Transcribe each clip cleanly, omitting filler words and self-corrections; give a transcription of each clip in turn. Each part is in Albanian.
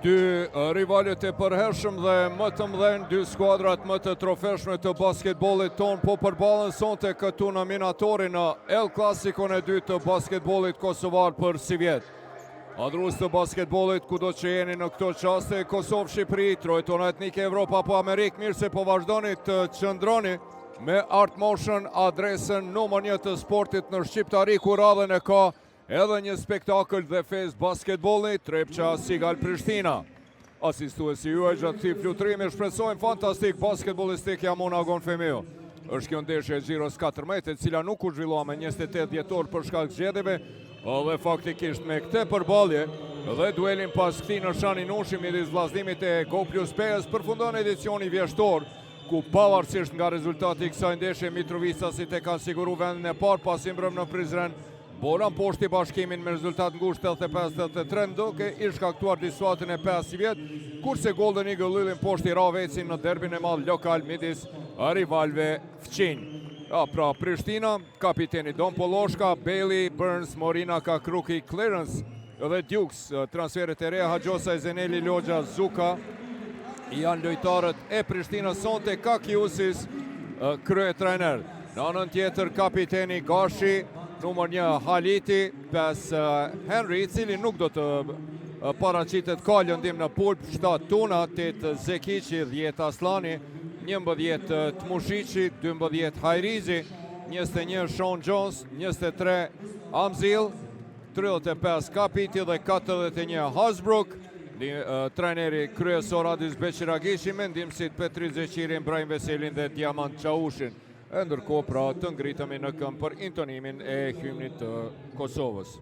dy rivalet e përhershëm dhe më të mëdhenj, dy skuadrat më të trofeshme të basketbollit ton, po përballen sonte këtu në minatori në El Klassikon e dytë të basketbollit kosovar për si vjet. Adhurues të basketbollit, kudo që jeni në këto qaste, Kosovë, Shqipëri, trojtona etnike, Evropa apo Amerikë, mirë se po vazhdoni të qëndroni me Art Motion, adresën numër 1 të sportit në Shqiptari, ku radhën e ka edhe një spektakël dhe fez basketbolli, Trepqa Sigal Prishtina. Asistuesi juaj gjatë këtij fluturimi, shpresojmë fantastik basketbollistik Monagon Femeo. Është kjo ndeshje e xhiros 14, e cila nuk u zhvillua me 28 dhjetor për shkak zgjedhjeve, dhe faktikisht me këtë përballje dhe duelin pas këtij në Shanin Ushi midis vllazërimit e Go Plus P-s përfundon edicioni vjeshtor, ku pavarësisht nga rezultati i kësaj ndeshje Mitrovicasit e kanë siguruar vendin e parë pasi mbrëm në Prizren. Bolan poshti bashkimin me rezultat ngusht 85-83, duke i shkaktuar disuatin e 5 vjet, kurse Golden Eagle Lillin poshti Ravecin në derbin e madh lokal midis rivalve fqinj. Pra Prishtina, kapiteni Don Poloshka, Bailey, Burns, Morina, Kakruki, Clarence dhe Dukes, transferet e reja Haxhosa, Zeneli, Logja, Zuka, janë lojtarët e Prishtinës sonte, Kakiusis, krye trajner. Në anën tjetër kapiteni Gashi, numër 1 Haliti, 5 Henry, i cili nuk do të paraqitet ka lëndim në pulp, 7 Tuna, 8 Zekici, 10 Aslani, 11 Tmushici, 12 Hajrizi, 21 Sean Jones, 23 Amzil, 35 Kapiti dhe 41 Hasbrook. Trajneri kryesor Adis Beqiragishi, me ndihmësit Petri Zeqirin, Brajn Veselin dhe Diamant Qaushin. Ndërkohë pra të ngritemi në këmbë për intonimin e hymnit të Kosovës.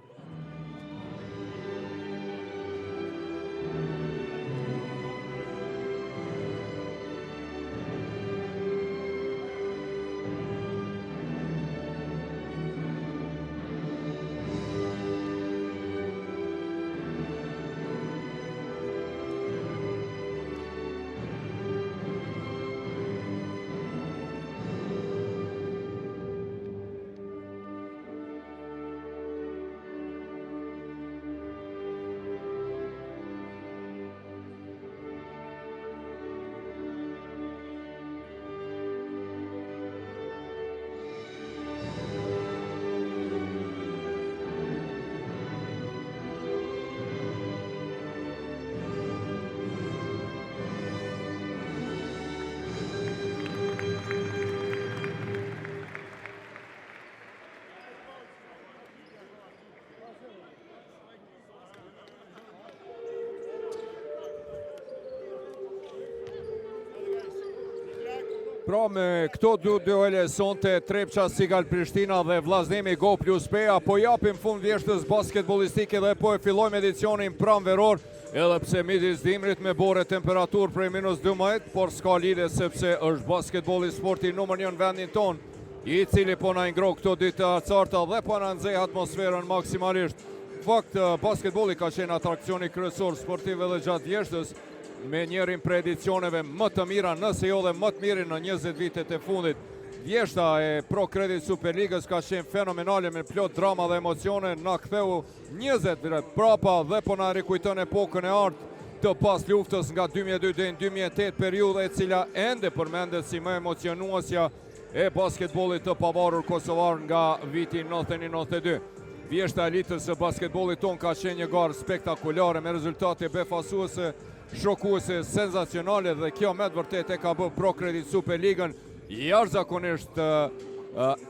Pra me këto dy duele sonte, Trepqa Sigal Prishtina dhe vllazënimi Go Plus P, po japim fund vjeshtës basketbollistike dhe po e fillojmë edicionin pranveror, edhe pse midis dimrit me bore temperaturë prej -12, por s'ka lidhje sepse është basketbolli sporti numër 1 në vendin ton, i cili po na ngro këto ditë të acarta dhe po na nxeh atmosferën maksimalisht. Fakt, basketbolli ka qenë atraksioni kryesor sportiv edhe gjatë vjeshtës, me njërin për edicioneve më të mira, nëse jo dhe më të mirin në 20 vitet e fundit. Vjeshta e Pro Credit Superligës ka qenë fenomenale me plot drama dhe emocione, na ktheu 20 vjet prapa dhe po na rikujton epokën e artë të pas luftës nga 2002 deri në 2008, periudhë e cila ende përmendet si më emocionuesja e basketbollit të pavarur kosovar nga viti 91-92. Vjeshta elitës së basketbollit ton ka qenë një garë spektakulare me rezultate befasuese, shokuese, senzacionale, dhe kjo me të vërtet e ka bë Pro Credit Superligën jashtëzakonisht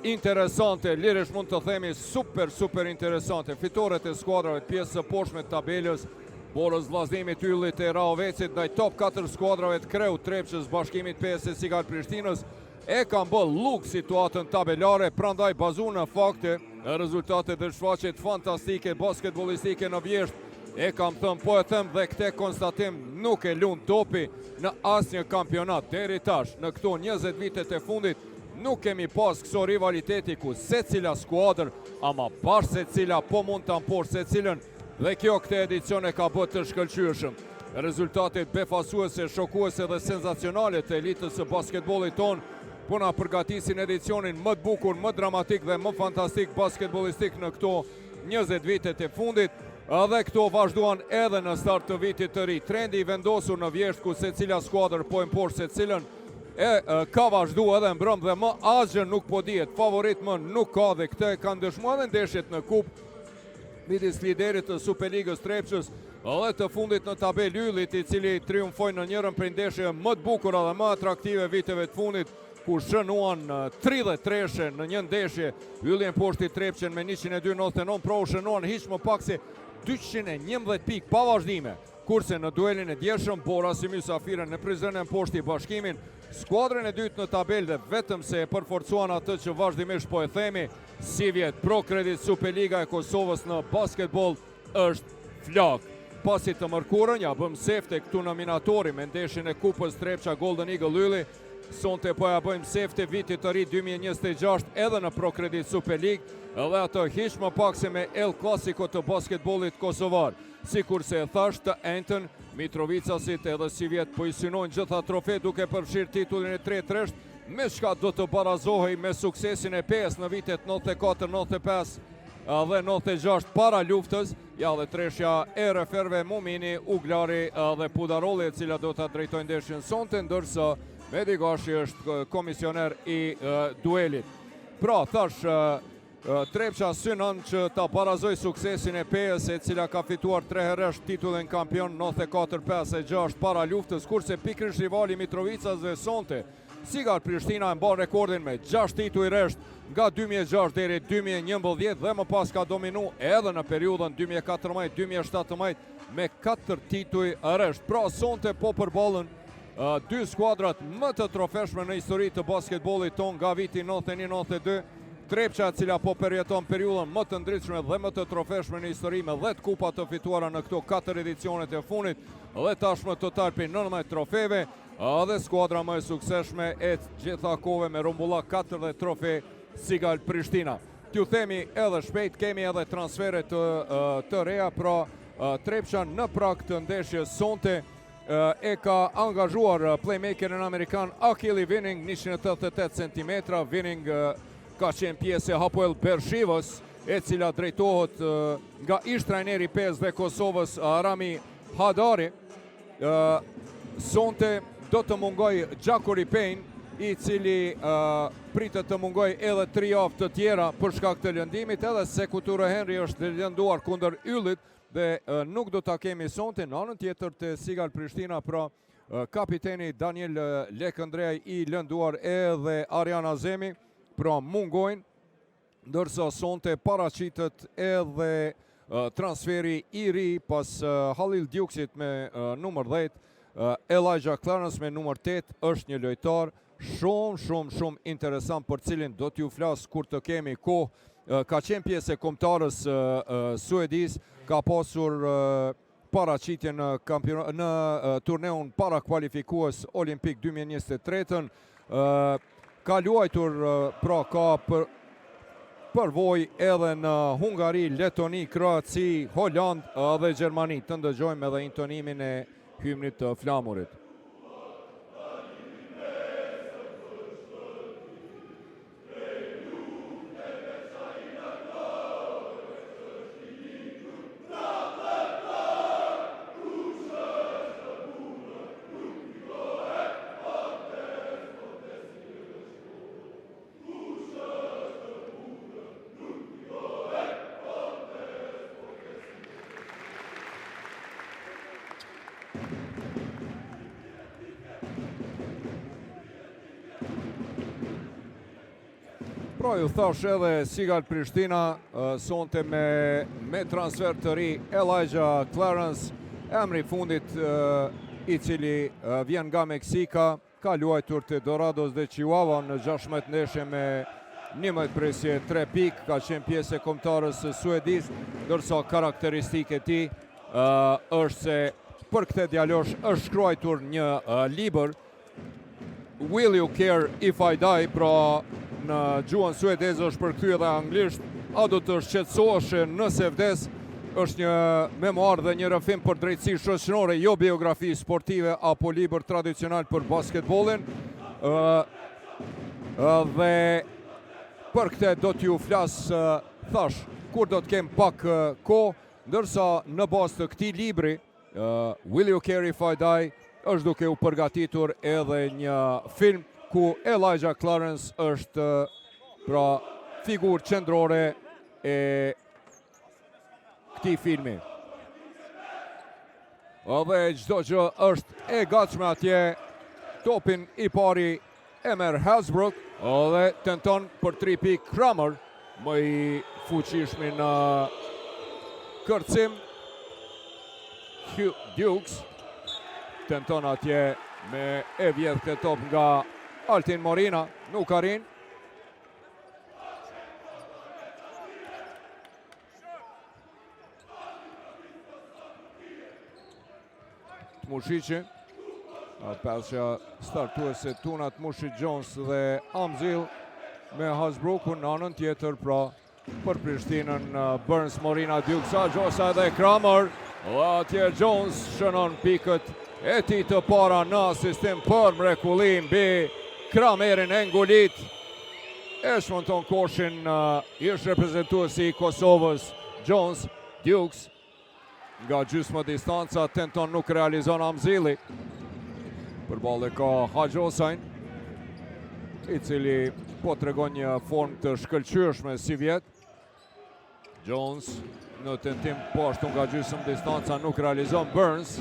interesante, lirish mund të themi super interesante. Fitoret e skuadrave të pjesë së poshtme të tabelës, borës vllazërimit Yllit e Rahovecit ndaj top 4 skuadrave të Kreut, Trepçës, Bashkimit PS e Sigal Prishtinës, e kanë bë luk situatën tabelare, prandaj bazu në fakte, rezultate dhe shfaqjet fantastike basketbollistike në vjesht. E kam thëmë, po e thëmë dhe këte konstatim nuk e lunë topi në asnjë kampionat. Deri tash, në këto 20 vitet e fundit, nuk kemi pas këso rivaliteti ku se cila skuadër, ama bashkë se cila po mund të amposh se cilën, dhe kjo këte edicione ka bët të shkëlqyeshëm. Rezultatet befasuese, shokuese dhe senzacionale të elitës së basketbollit ton, po na përgatisin edicionin më të bukur, më dramatik dhe më fantastik basketbollistik në këto 20 vitet e fundit. Dhe këto vazhduan edhe në start të vitit të ri. Trendi i vendosur në vjesht ku se cila skuadër pojnë poshtë se cilën ka vazhdu edhe mbrëm dhe më asgjë nuk po dihet. Favorit më nuk ka dhe këtë kanë dëshmuar edhe ndeshjet në kupë midis liderit të Superligës Trepçës dhe të fundit në tabel Yllit, i cili triumfoi në njërën prej ndeshjeve më të bukura dhe më atraktive viteve të fundit, ku shënuan 33 në një ndeshje. Ylli poshti Trepçën me 102.99, pra u shënuan hiç më pak se 211 pikë pa vazhdime. Kurse në duelin e djeshëm, Bora Simi Safira në prizrenën poshti Bashkimin, skuadrën e dytë në tabel dhe vetëm se e përforcuan atë që vazhdimisht po e themi, si vjet Pro Credit Superliga e Kosovës në basketbol është flak. Pasi të mërkurën, ja bëm sefte këtu në minatori me ndeshjen e Kupës Trepça Golden Eagle Ylli, sonte po ja bëjmë sefte vitit të ri 2026 edhe në Pro Credit Superlig, edhe ato hiç më pak se me El Clasico të basketbolit kosovar. Sikur se e thash të entën, Mitrovicasit edhe si vjet po i synojnë gjitha trofe duke përfshirë titullin e 3-3, me shka do të barazohej me suksesin e PES në vitet 94, 95 dhe 96 para luftës, ja dhe treshja e referve Mumini, Uglari dhe Pudarolli, e cila do të drejtojnë ndeshjen sonte, ndërsa Medi Gashi është komisioner i duelit. Pra, thash, Trepça synon që ta barazoj suksesin e PES, e cila ka fituar 3 herësh titullin kampion 94-5-6 para luftës, kurse pikërisht rivali Mitrovicas dhe sonte, Sigar Prishtina e mban rekordin me 6 titull rresht nga 2006 deri 2011 dhe më pas ka dominu edhe në periudhën 2014-2017 me 4 titull rresht. Pra sonte po përballën dy skuadrat më të trofeshme në histori të basketbollit ton nga viti 91-92. Trepça, cila po përjeton periudhën më të ndritshme dhe më të trofeshme në histori me 10 kupa të fituara në këto 4 edicionet e fundit dhe tashmë total për 19 trofeve, dhe skuadra më e suksesshme e gjitha kohëve me rumbulla 4 trofe Sigal Prishtina. T'ju themi edhe shpejt, kemi edhe transferet të reja, pra Trepça në prag të ndeshjes sonte e ka angazhuar playmakerin amerikan Akili Winning, 188 cm. Winning ka qenë pjesë e Hapoel Bershivës, e cila drejtohet nga ish trajneri PES dhe Kosovës Rami Hadari. Sonte do të mungoj Gjakuri Pejn, i cili pritet të mungoj edhe 3 javë të tjera për shkak të lëndimit, edhe se Kuture Henry është lënduar kundër Yllit dhe nuk do ta kemi sonte. Në anën tjetër të Sigal Prishtina, pra kapiteni Daniel Lekëndrej i lënduar edhe Arjan Azemi, pra mungojnë, ndërsa sonte paraqitet edhe transferi i ri pas Halil Djuksit me numër 10, Elijah Clarence me numër 8, është një lojtar shumë interesant për cilin do t'ju flas kur të kemi kohë. Ka qenë pjesë e kombëtarës suedis, ka pasur paraqitje në turneun para kualifikues Olimpik 2023-ën, ka luajtur, pra ka përvoj edhe në Hungari, Letoni, Kroaci, Holland dhe Gjermani. Të ndëgjojmë edhe intonimin e hymnit të flamurit. Pra ju thash edhe Sigal Prishtina sonte me transfer të ri Elijah Clarence, emri fundit i cili vjen nga Meksika, ka luajtur të Dorados dhe Chihuahua në 16 ndeshje me 11 presje 3 pikë, ka qenë pjesë e kombëtarës suedis, ndërsa karakteristike ti është se për këtë djalosh është shkruar një libër, Will You Care If I Die, pra në gjuhën suedeze është përkthyer edhe anglisht, a do të shqetësohesh nëse vdes, është një memoar dhe një rrëfim për drejtësi shoqërore, jo biografi sportive apo libër tradicional për basketbollin. Dhe për këtë do t'ju flas, thash, kur do të kem pak kohë, Ndërsa në bazë të këtij libri, Will You Carry If I Die është duke u përgatitur edhe një film ku Elijah Clarence është pra figurë qendrore e këtij filmi. Dhe çdo gjë është e gatshme atje. Topin i pari e merr Hasbrook dhe tenton për 3 pikë Kramer, më i fuqishmi në kërcim. Dukes tenton atje me e vjedh këtë top nga Altin Morina, nuk arrin. Tmushiqi, pasja startuese Tuna Tmushi Jones dhe Amzil me Hasbrookun në anën tjetër, pra për Prishtinën Burns, Morina, Dukes, Gjosa dhe Kramer. Atje Jones shënon pikët e tij të para në asistim për mrekullim mbi Kramerin e ngulit. E shmonton koshin ish reprezentuesi i Kosovës Jones. Dukes nga gjysmë distanca tenton, nuk realizon Amzili. Përballë ka Hajosajn, i cili po tregon një formë të shkëlqyeshme si vjet. Jones në tentim po ashtu nga gjysmë distanca nuk realizon Burns.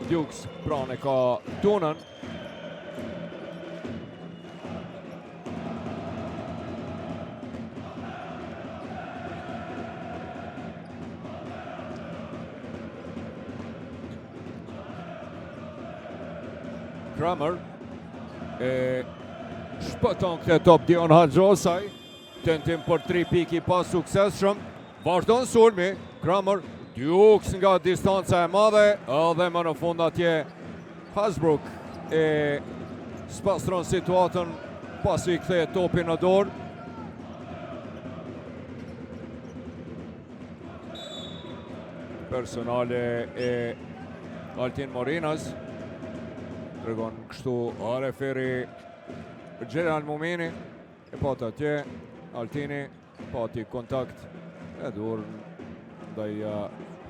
Dukes pranë ka Tunën. Kramer e shpëton këtë top Dion Hajosaj. Tentim për 3 pikë i pa suksesshëm. Vazhdon sulmi. Kramer, Dukes nga distanca e madhe, edhe më në fund atje Hasbrook e spastron situatën pasi i kthej topin në dorë. Personale e Altin Morinas. Tregon kështu referi Gjeran Mumini, e pati atje Altini, pati kontakt e dur ndaj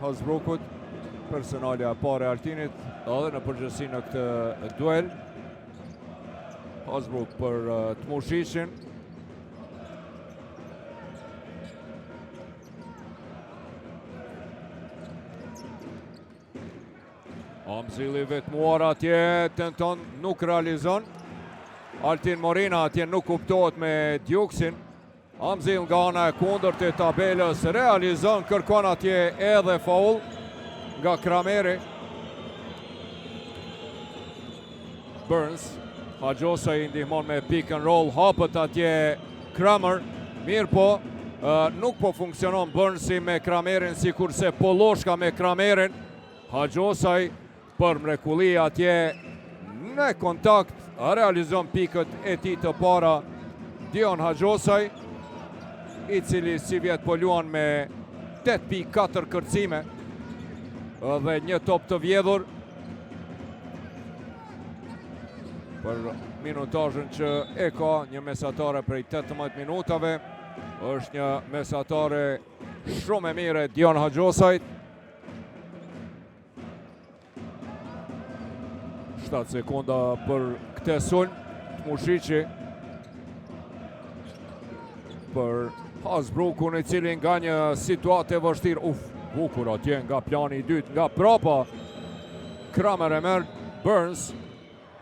Hasbrookut. Personalja pare Altinit edhe në përgjithësi në këtë duel. Hasbrook për Tmushiqin. Amzili vetmuar atje, tenton, nuk realizon. Altin Morina atje nuk kuptohet me Dukesin. Amzil nga ana e kundërt e tabelës realizon, kërkon atje edhe faul nga Krameri. Burns, Hajosa i ndihmon me pick and roll, hapët atje Kramer. Mirë po, nuk po funksionon Burnsi me Kramerin si kurse Poloshka me Kramerin. Hajosaj për mrekulli atje në kontakt, realizon pikët e tij të para Dion Hajosaj, i cili si vjet po luan me 8.4 kërcime dhe një top të vjedhur. Për minutazhin që e ka, një mesatare prej 18 minutave, është një mesatare shumë e mire Dion Hajosajt. 7 sekunda për këtë sulm. Tmushiqi për Hasbrookun, i cili nga një situatë e vështirë, bukur atje nga plani i dytë, nga prapa Kramer e merr. Burns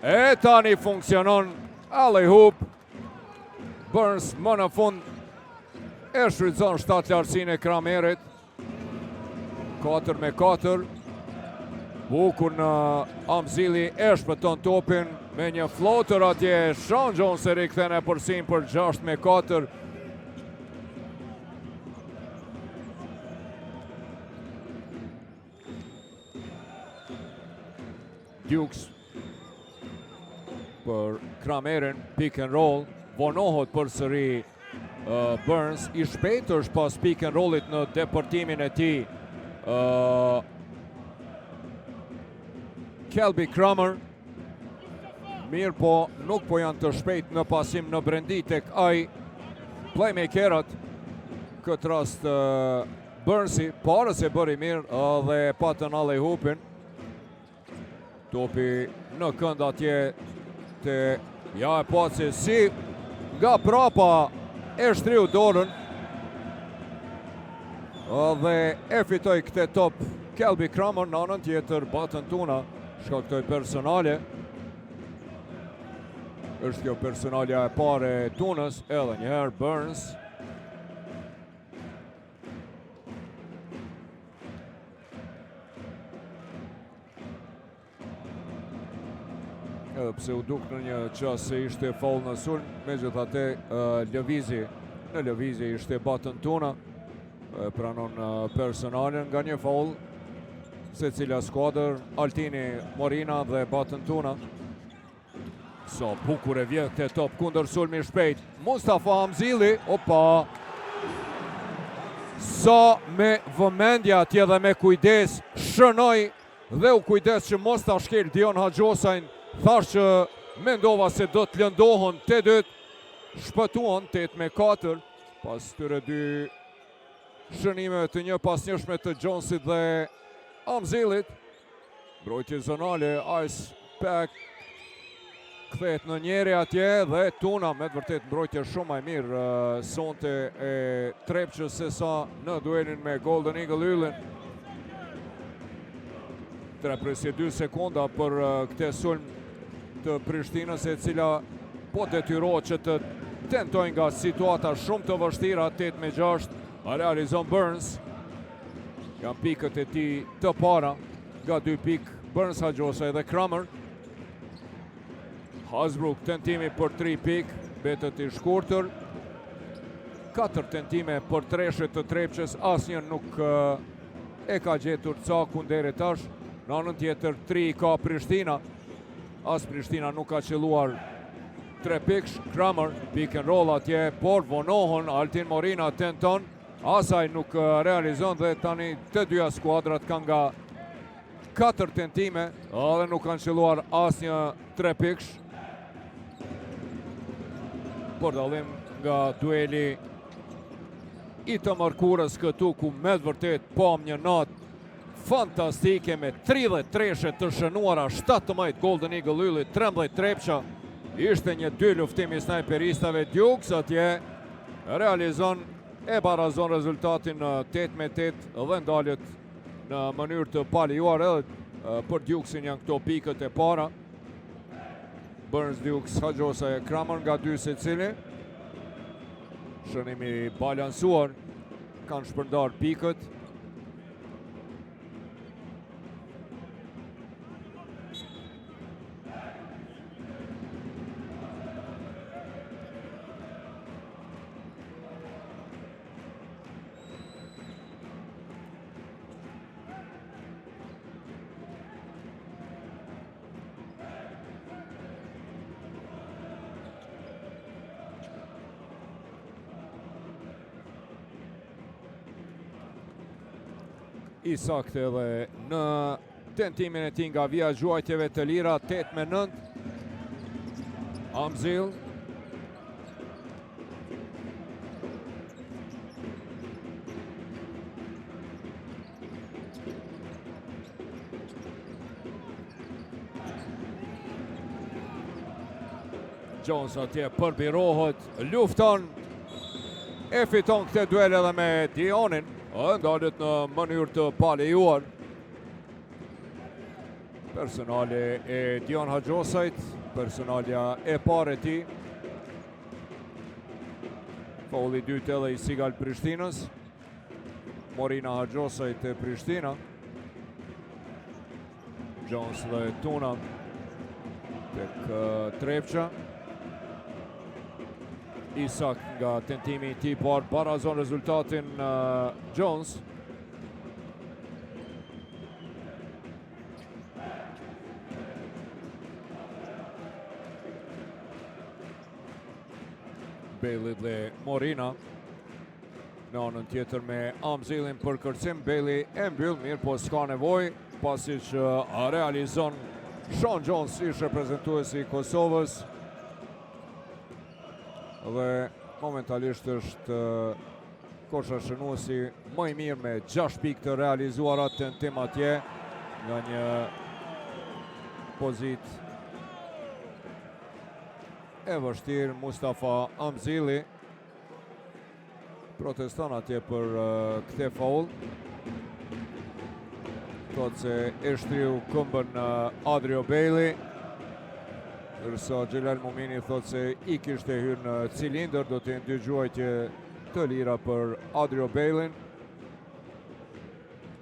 e tani funksionon alley hoop. Burns më në fund e shfrytëzon 7 lartësinë e Kramerit. 4-4. Bukur në Amzili e shpëton topin me një floater atje. Sean Jones e rikthen e përsin për 6-4. Dukes për Kramerin, pick and roll, vonohet për sëri Burns, i shpejt është pas pick and rollit në deportimin e tij. Kelby Kramer, mirë po nuk po janë të shpejt në pasim në brendi tek ai playmakerat, këtë rast Burnsi, parës e bëri mirë dhe patën alley hupin. Topi në kënd atje të ja e paci si nga prapa e shtriu dorën dhe e fitoj këtë top Kelby Kramer. Në anën tjetër Batën Tuna shkaktoi personale. Është kjo personalja e pare e Tunës, edhe njëherë Burns. Edhe pse u duk në një qas se ishte faul në sulm, megjithatë në lëvizje ishte Batën Tuna. Pranon personalen nga një faul se cila skuadër, Altini Morina dhe Batën Tuna. Sa bukur e vjen këtë top kundër sulmi shpejt. Mustafa Hamzili, opa. Sa me vëmendje atje dhe me kujdes shënoi dhe u kujdes që mos ta shkel Dion Haxhosajn. Thash që mendova se do të lëndohen 8-2, shpëtuan 8-4 pas tyre dy shënimeve të një pas njëshme të Jonesit dhe Hamzilit. Mbrojtje zonale, Ice Pack kthehet në njeri atje dhe Tuna me të vërtet mbrojtje shumë e mirë sonte e Trepçës se sa në duelin me Golden Eagle Yllin. 3.2 sekonda për këtë sulm të Prishtinës, e cila po detyrohet që të tentojnë nga situata shumë të vështira. 8-6 realizon Burns. Janë pikët e tij të para, nga 2 pikë Burns, Haxhosaj dhe Kramer. Hasbrook tentimi për 3 pikë, betët i shkurtër. 4 tentime për treshet të Trepçës, asnjë nuk e ka gjetur cakun deri tash. Në anën tjetër 3 ka Prishtina. As Prishtina nuk ka qelluar 3 pikësh. Kramer, pick and roll atje, por vonohën, Altin Morina tenton, asaj nuk realizon dhe tani të dyja skuadrat kanë nga 4 tentime dhe nuk kanë qelluar asnjë 3 pikësh. Por dallim nga dueli i të mërkurës këtu, ku me të vërtet pam një natë fantastike me 33 të shënuara, 17 Golden Eagle Ylli, 13 Trepça. Ishte një dy luftimi snajperistave. Dukes atje realizon e barazon rezultatin 8-8 dhe ndalet në mënyrë të palijuar. Edhe për Dukesin janë këto pikët e para. Burns, Dukes, Haxhosaj e Kramer nga 2 secili. Shënimi balansuar, kanë shpërndar pikët. I saktë edhe në tentimin e tij nga vija gjuajtjeve të lira. 8-9. Hamzil. Jones atje përbirohet, lufton, e fiton këtë duel edhe me Dionin. Ndalet në mënyrë të palejuar. Personale e Dion Haxhosajt, personalja e parë e tij. Faulli i dytë edhe i Sigal Prishtinës. Morina Haxhosajt e Prishtina. Jones dhe Tuna tek Trepça. Isak nga tentimi i tij parë barazon rezultatin Jones. Bailey dhe Morina. Në anën tjetër me Hamzilin për kërcim. Bailey e mbyll mirë, po s'ka nevojë, pasi që realizon Sean Jones, ish reprezentuesi i Kosovës. Dhe momentalisht është Kosha shënuesi më i mirë me 6 pikë të realizuara, tentim atje nga një pozit e vështirë. Mustafa Amzili proteston atje për këtë faul. Thot se e shtriu këmbën Adrio Bejli, ndërsa Xhelal Mumini thot se i kishte hyrë në cilindër. Do të jenë 2 gjuajtje të lira për Adrio Bejlin.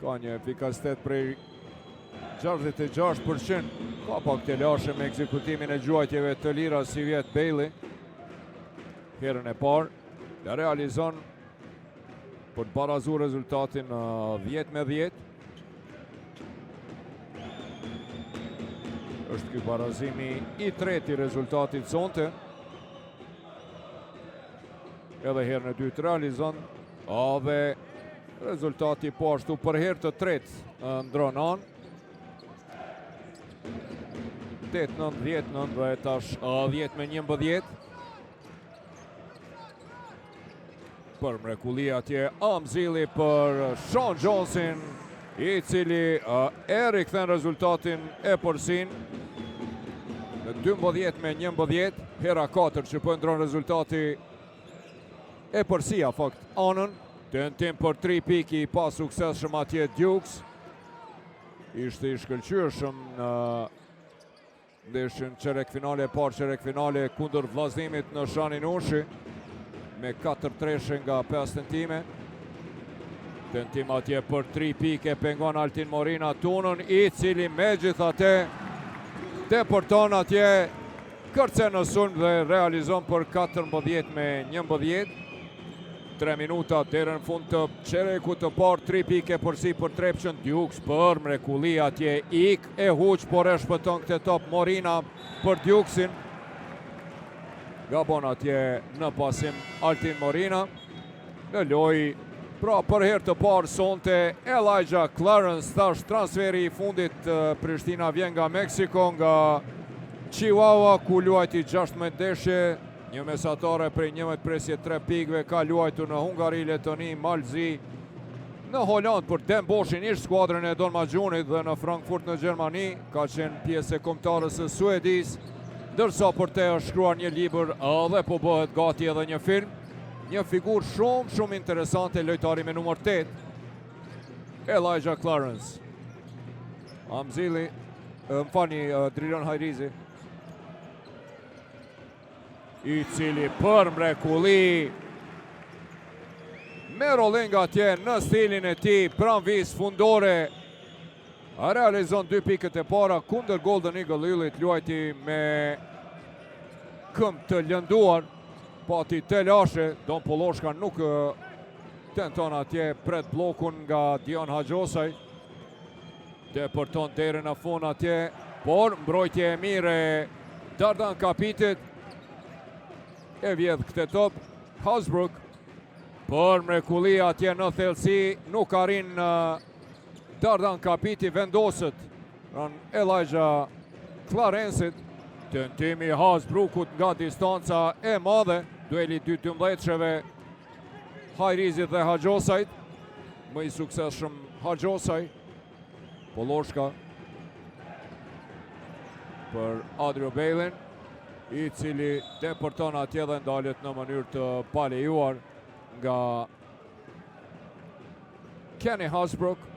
Ka një efikasitet prej 66%. Ka pak të lashe me ekzekutimin e gjuajtjeve të lira si vjet Bejli. Herën e parë dhe realizon për të barazu rezultatin 10-10. Është ky barazimi i treti rezultatit sonte. Edhe herën e dytë realizon, dhe rezultati po ashtu për herë të tretë ndron anë. 8-9-10 dhe tash 10-11. Për mrekulli atje Amzili për Sean Johnson, i cili e rikthen rezultatin e përsin në 12-11. Hera 4 që po ndron rezultati e përsia fakt anën. Tentim për 3 piki i pa suksesshëm atje Dukes. Ishte i shkëlqyeshëm në ndeshjen çerek finale, parë çerek finale kundër vllazimit në Shanin Ushi me 4-3 nga 5 tentime. Tentim atje për 3 pike pengon Altin Morina Tunën, i cili megjithatë deporton atje, kërcen në sulm dhe realizon për 14-11. 3 minuta deri në fund të çerekut të parë, 3 pike përsi për Trepçën. Dukes për mrekulli atje, ik e huq, por e shpëton këtë top Morina për Dukesin. Gabon atje në pasim Altin Morina. Në lojë, pra për herë të parë sonte Elijah Clarence, tash transferi i fundit Prishtina vjen nga Meksiko, nga Chihuahua, ku luajti 16 ndeshje. Një mesatare prej 11 presje 3 pikëve, ka luajtur në Hungari, Letoni, Malzi, në Holland për Den Boshin, ish skuadrën e Don Maxhunit, dhe në Frankfurt në Gjermani, ka qenë pjesë e kombëtarës së Suedis, ndërsa për te është shkruar një libër dhe po bëhet gati edhe një film. Një figurë shumë interesante, lojtari me numër 8, Elijah Clarence. Amzili, Drilon Hajrizi, i cili për mrekulli me rolling atje në stilin e tij, pranvis fundore, realizon 2 pikët e para kundër Golden Eagle Yllit. Luajti me këmbë të lënduar, pati të lashe. Don Poloshka nuk tenton atje, pret blokun nga Dion Hajosaj, depërton deri në fund atje, por mbrojtje e mire Dardan Kapitit, e vjedh këtë top. Hasbrook për mrekulli atje në thellësi, nuk arrin Dardan Kapiti, vendoset Elijah Clarenceit. Tentimi Hasbrookut nga distanca e madhe, dueli 2-12-sheve Hajrizit dhe Hajosajt, më i suksesshëm Hajosaj. Poloshka për Adrio Bejlin, i cili deporton atje dhe ndalet në mënyrë të palejuar nga Kenny Hasbrook.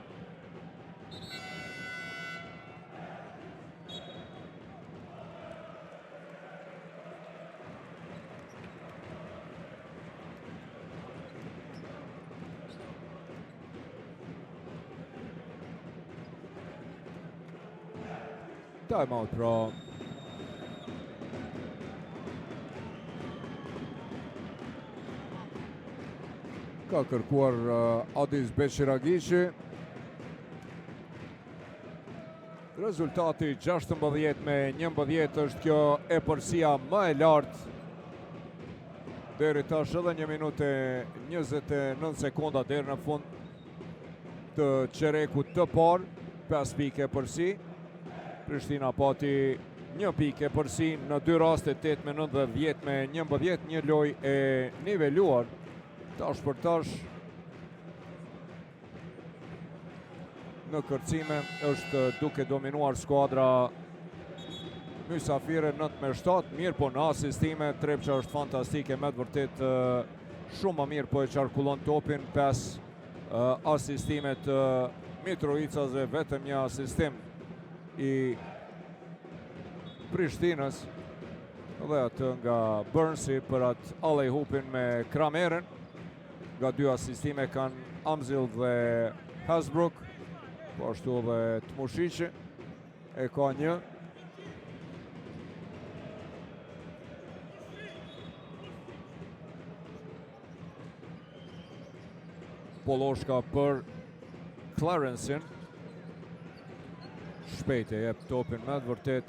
Time out pra ka kërkuar Adis Beqiragishi. Rezultati 16-11 është kjo e përsia më e lartë. Deri tash edhe 1 minutë 29 sekonda deri në fund të çerekut të parë, 5 pike përsi. Prishtina pati 1 pike përsi në 2 raste, 8-9 dhe 10-11, një lojë e niveluar. Tash për tash në kërcime, është duke dominuar skuadra Mysafire 9-7, mirë po në asistime, Trepça është fantastike, me të vërtet shumë më mirë po e qarkullon topin, 5 asistimet Mitrovicas dhe vetëm një asistim i Prishtinës dhe atë nga Burnsi për atë alley-hoopin me Kramerin. Nga 2 asistime kanë Amzil dhe Hasbrook, po ashtu dhe Tmushiqi e ka 1. Poloshka për Clarensin. Shpejt e jep topin me të vërtet.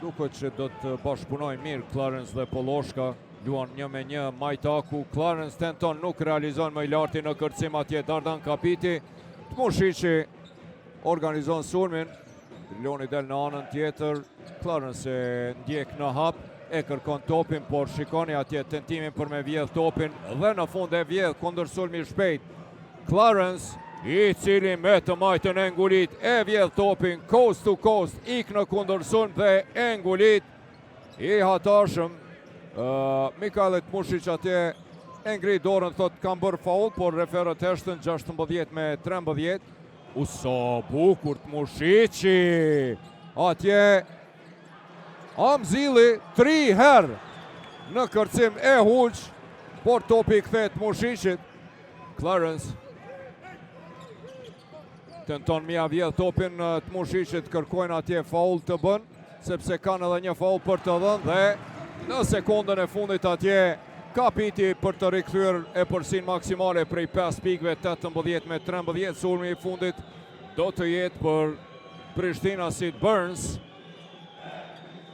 Duket që do të bashkëpunojnë mirë Clarence dhe Poloshka. Luan 1-1 Majtaku. Clarence tenton, nuk realizon më i larti në kërcim atje Dardan Kapiti. Tmushiqi organizon sulmin. Loni del në anën tjetër. Clarence e ndjek në hap. E kërkon topin, por shikoni atje tentimin për me vjedh topin dhe në fund e vjedh kundër sulmi shpejt. Clarence, i cili me të majtën e ngulit, e vjedh topin coast to coast, ik në kundër sulm dhe e ngulit. I hatashëm, Mikajl Tmushiq atje e ngri dorën, thot kam bërë faul, por referët heshtën 16-13. Sa bukur Tmushiqi! Atje Amzili 3 herë në kërcim e huq, por topi kthehet Tmushiqit. Clarence tenton mja vjedh topin Tmushiqit, kërkojnë atje faul të bën, sepse kanë edhe një faul për të dhënë dhe në sekundën e fundit atje Kapiti për të rikthyer e përsin maksimale prej 5 pikëve, 18-13. Sulmi i fundit do të jetë për Prishtinasit Burns.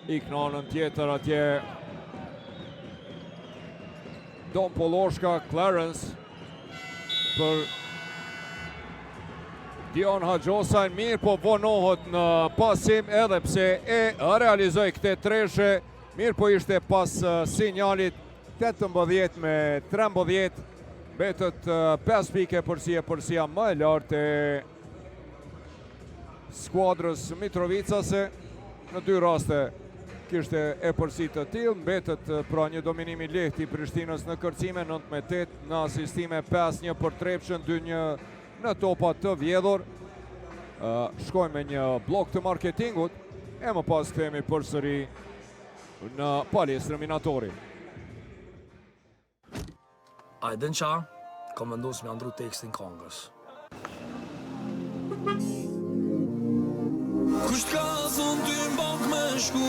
I knanën tjetër atje Don Poloshka, Clarence për Dion Haxhosajn, mirë po vonohet në pasim edhe pse e realizoi këtë treshe, mirë po ishte pas sinjalit 18-13, betët 5 pike përsia më e lartë e skuadrës Mitrovicase. Në 2 raste kishte e përsi të tillë, mbetet pra një dominim i lehtë i Prishtinës në kërcime, 9-8, në asistime 5-1 për Trepçën, 2-1 në topa të vjedhur. Shkojmë me një blok të marketingut e më pas kthehemi përsëri në palestrën minatori. Ajdën qa, kam vendosur me ndru tekstin këngës. Kusht ka thonë ty m'bank me shku,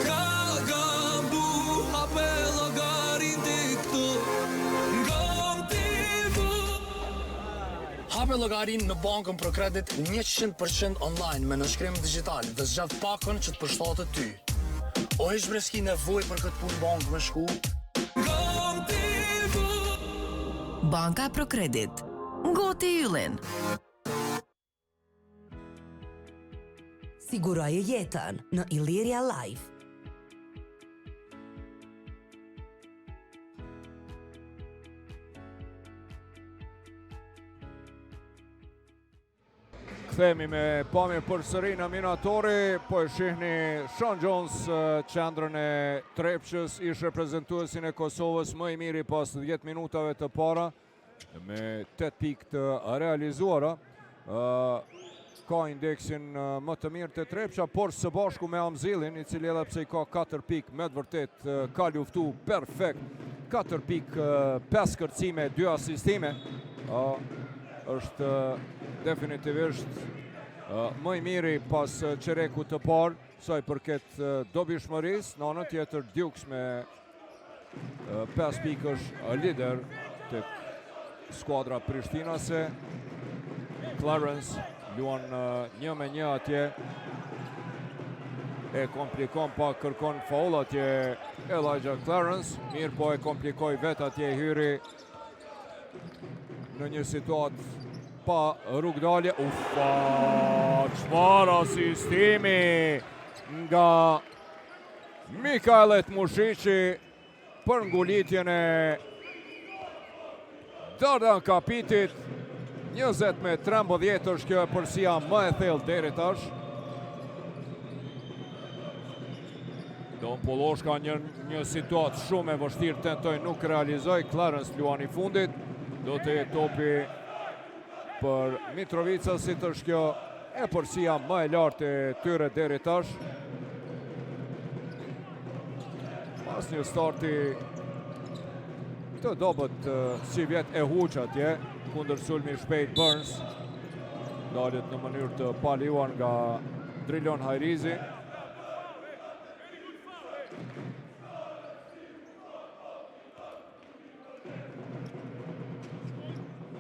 ka gambu, hape llogarin ti këtu, ngam ti vu. Hape llogarin në bankën për kredit 100% online me nënshkrim digital dhe zgjat pakën që të përshtatet ty. O ish breski nevoj për këtë punë bank me shku, ngam ti vu. Banka Procredit. Ngoti yllin. Siguroje jetën në Illyria Life. Kthehemi me pamje përsëri në minatori, po e shihni Sean Jones, qendrën e Trepçës, ish reprezentuesin e Kosovës më i miri pas 10 minutave të para, me 8 pikë të realizuara. Ka indeksin më të mirë të Trepça, por së bashku me Amzilin, i cili edhe pse i ka 4 pikë, me të vërtet ka luftu perfekt. 4 pikë, 5 kërcime, 2 asistime. Është definitivisht më i miri pas qereku të parë, sa i përket dobishmërisë. Në anën tjetër Dukes me 5 pikë është lider të skuadra Prishtinase. Clarence luan 1-1 atje, e komplikon pak, kërkon faul atje Elijah Clarence, mirë po e komplikoi vetë atje, hyri në një situatë pa rrugdalje. Ufa, çfarë asistimi nga Mikajl Tmushiqi për ngulitjen e Dardan Kapitit. 20-13 është kjo e përsia më e thellë deri tash. Don Poloshka një situatë shumë e vështirë tentoi, nuk realizoi. Clarence luan i fundit. Do të jetë topi për Mitrovica, si të është kjo e përsia më e lartë e tyre deri tash. Pas një starti të dobët si vjet e huq atje, kundër sulmi shpejt Burns. Dalet në mënyrë të paliuar nga Drilon Hajrizi.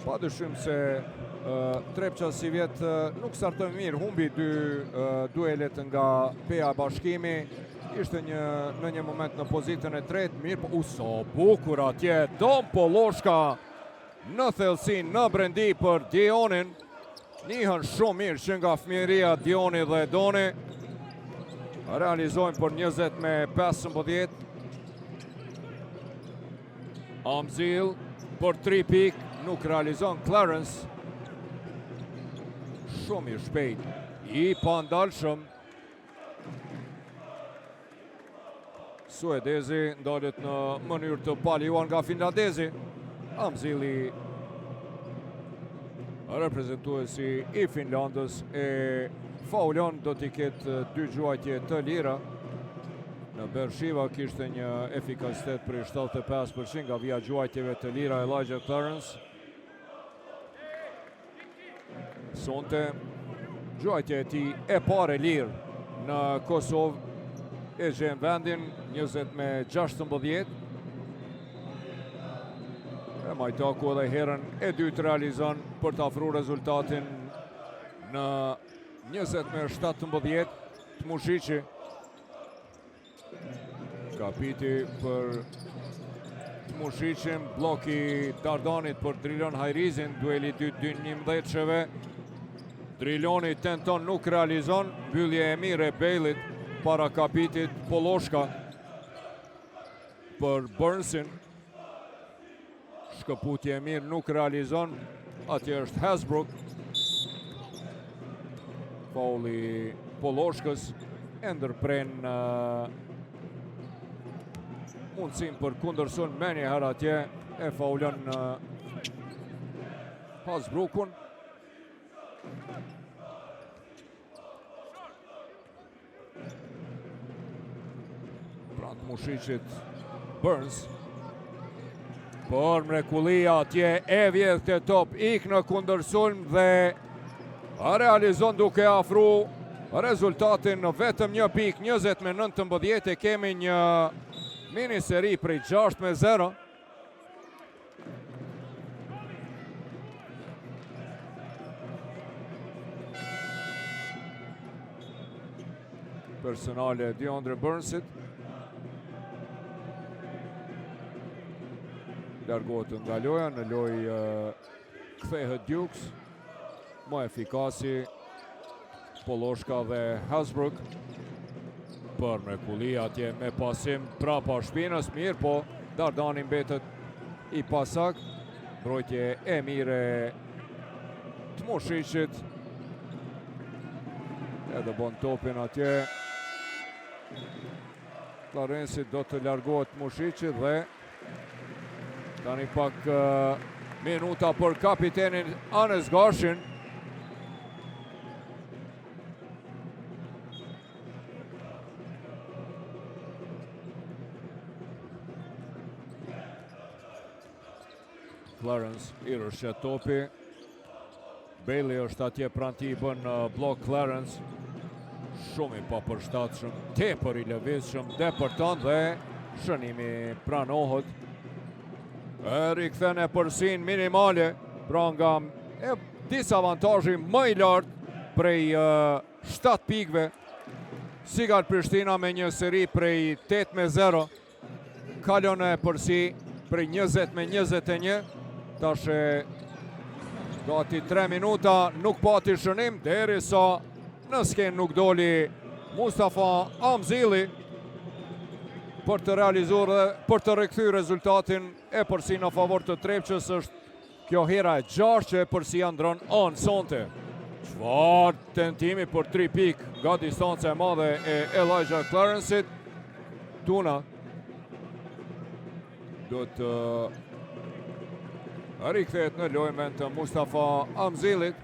Pa dyshim se Trepça si vjet nuk startoi mirë, humbi dy duelet nga Peja Bashkimi. Ishte në një moment në pozitën e tretë, mirë, po so bukur atje, Don Poloshka në thellësi, në brendi për Dionin. Nihën shumë mirë që nga fëmijëria Dioni dhe Doni. Realizojnë për 20-15. Amzil për 3 pik, nuk realizon Clarence. Shumë i shpejt, i pandalshëm. Suedezi ndalet në mënyrë të paliuar nga finlandezi. Amzili, reprezentuesi i Finlandës, e faulon, do t'i ketë 2 gjuajtje të lira. Në Bershiva kishte një efikasitet për 75% nga vija gjuajtjeve të lira Elijah Clarence. Sonte gjuajtje e tij e parë lirë në Kosovë e gjen vendin 20-16. E Majtaku edhe herën e dytë realizon për të afruar rezultatin në 20-17. Tmushici kapiti për Tmushicin, bloki Dardanit për Drilon Hajrizin, dueli 2-11-sheve. Driloni tenton, nuk realizon, mbyllje e mirë e Bejlit para kapitit Poloshka për Burnsin. Shkëputje e mirë, nuk realizon, atje është Hasbrook. Fauli Poloshkës e ndërpren mundësim për kundërsun me një herë atje, e faulon Hasbrookun. Pranë Tmushicit Burns. Por mrekullia atje e vjedh të top, ik në kundërsun dhe realizon duke afru rezultatin në vetëm 1 pik, 20-19. Kemi një mini seri prej 6-0. Personale DeAndre Burnsit. Largohet nga loja, në lojë kthehet Dukes. Më efikasi Poloshka dhe Hasbrook. Për mrekulli atje me pasim prapa shpinës, mirë, po Dardani mbetet i pasak. Mbrojtje e mire Tmushicit. Edhe bon topin atje. Clarence do të largohet Tmushicit dhe tani pak minuta për kapitenin Anes Gashin. Clarence i rëshqet topi. Bailey është atje pranë tij, bën blok Clarence. Shumë i papërshtatshëm, tepër i lëvizshëm, depërton dhe shënimi pranohet. Rikthene përsin minimale, pra nga disavantazhi më i lartë prej 7 pikve. Sigal Prishtina me një seri prej 8-0. Kalon e përsi prej 20-21. Tashe gati 3 minuta, nuk pati shënim, derisa në sken nuk doli Mustafa Amzili për të realizuar dhe për të rikthyr rezultatin e përsi në favor të Trepçës. Është Kjo hera e 6 që përsi andron on sonte. Çfarë tentimi për 3 pik nga distanca e madhe e Elijah Clarence-it. Tuna do të rikthehet në lojën të Mustafa Amzilit.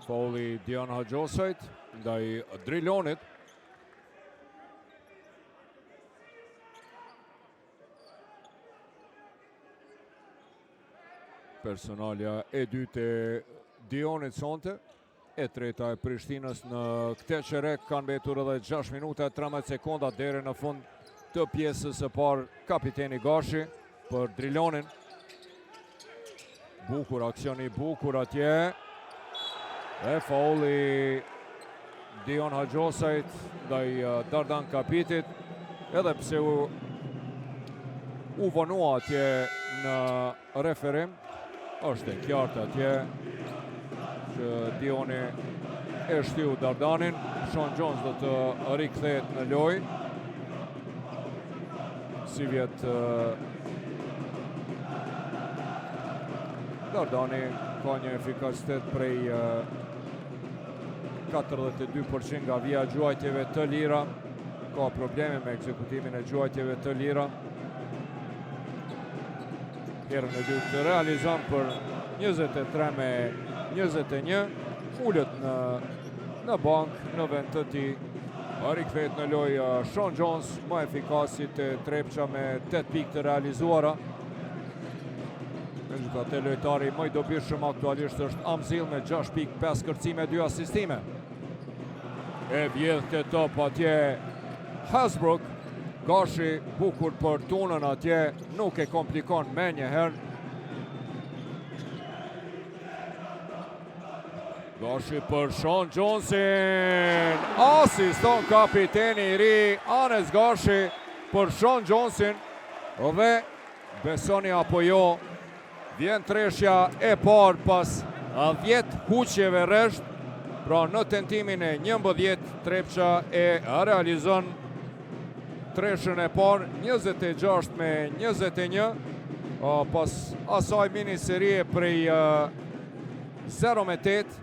Fauli Dion Hajosajt ndaj Drilonit. Personalja e dytë e Dionit sonte, e treta e Prishtinës në këtë çerek. Kanë mbetur edhe 6 minuta 13 sekonda deri në fund të pjesës së parë. Kapiteni Gashi për Drilonin. Bukur aksioni, bukur atje. E fauli Dion Hajosajt ndaj Dardan Kapitit, edhe pse u vonua atje në referim, është e qartë atje që Dioni e shtiu Dardanin. Sean Jones do të rikthehet në lojë. Si vjet Dardani ka një efikasitet prej 42% nga vija gjuajtjeve të lira. Ka probleme me ekzekutimin e gjuajtjeve të lira. Herën e dytë të realizon për 23 me 21. Ullët në bank në vend të tij. Rikthehet në lojë Sean Jones, më efikasit e Trepça me 8 pikë të realizuara. Megjithatë lojtari më i dobishëm aktualisht është Amzil me 6 pikë, 5 kërcime, 2 asistime. E vjedh këtë top atje Hasbrook. Gashi bukur për Tunën atje, nuk e komplikon me njëherë. Gashi për Sean Jonesin. Asiston kapiteni i ri Anes Gashi për Sean Jonesin. Dhe besoni apo jo, vjen treshja e parë pas 10 huqjeve rresht. Pra në tentimin e 11, Trepça e realizon treshën e parë 26 me 21. Pas asaj mini serie prej 0-8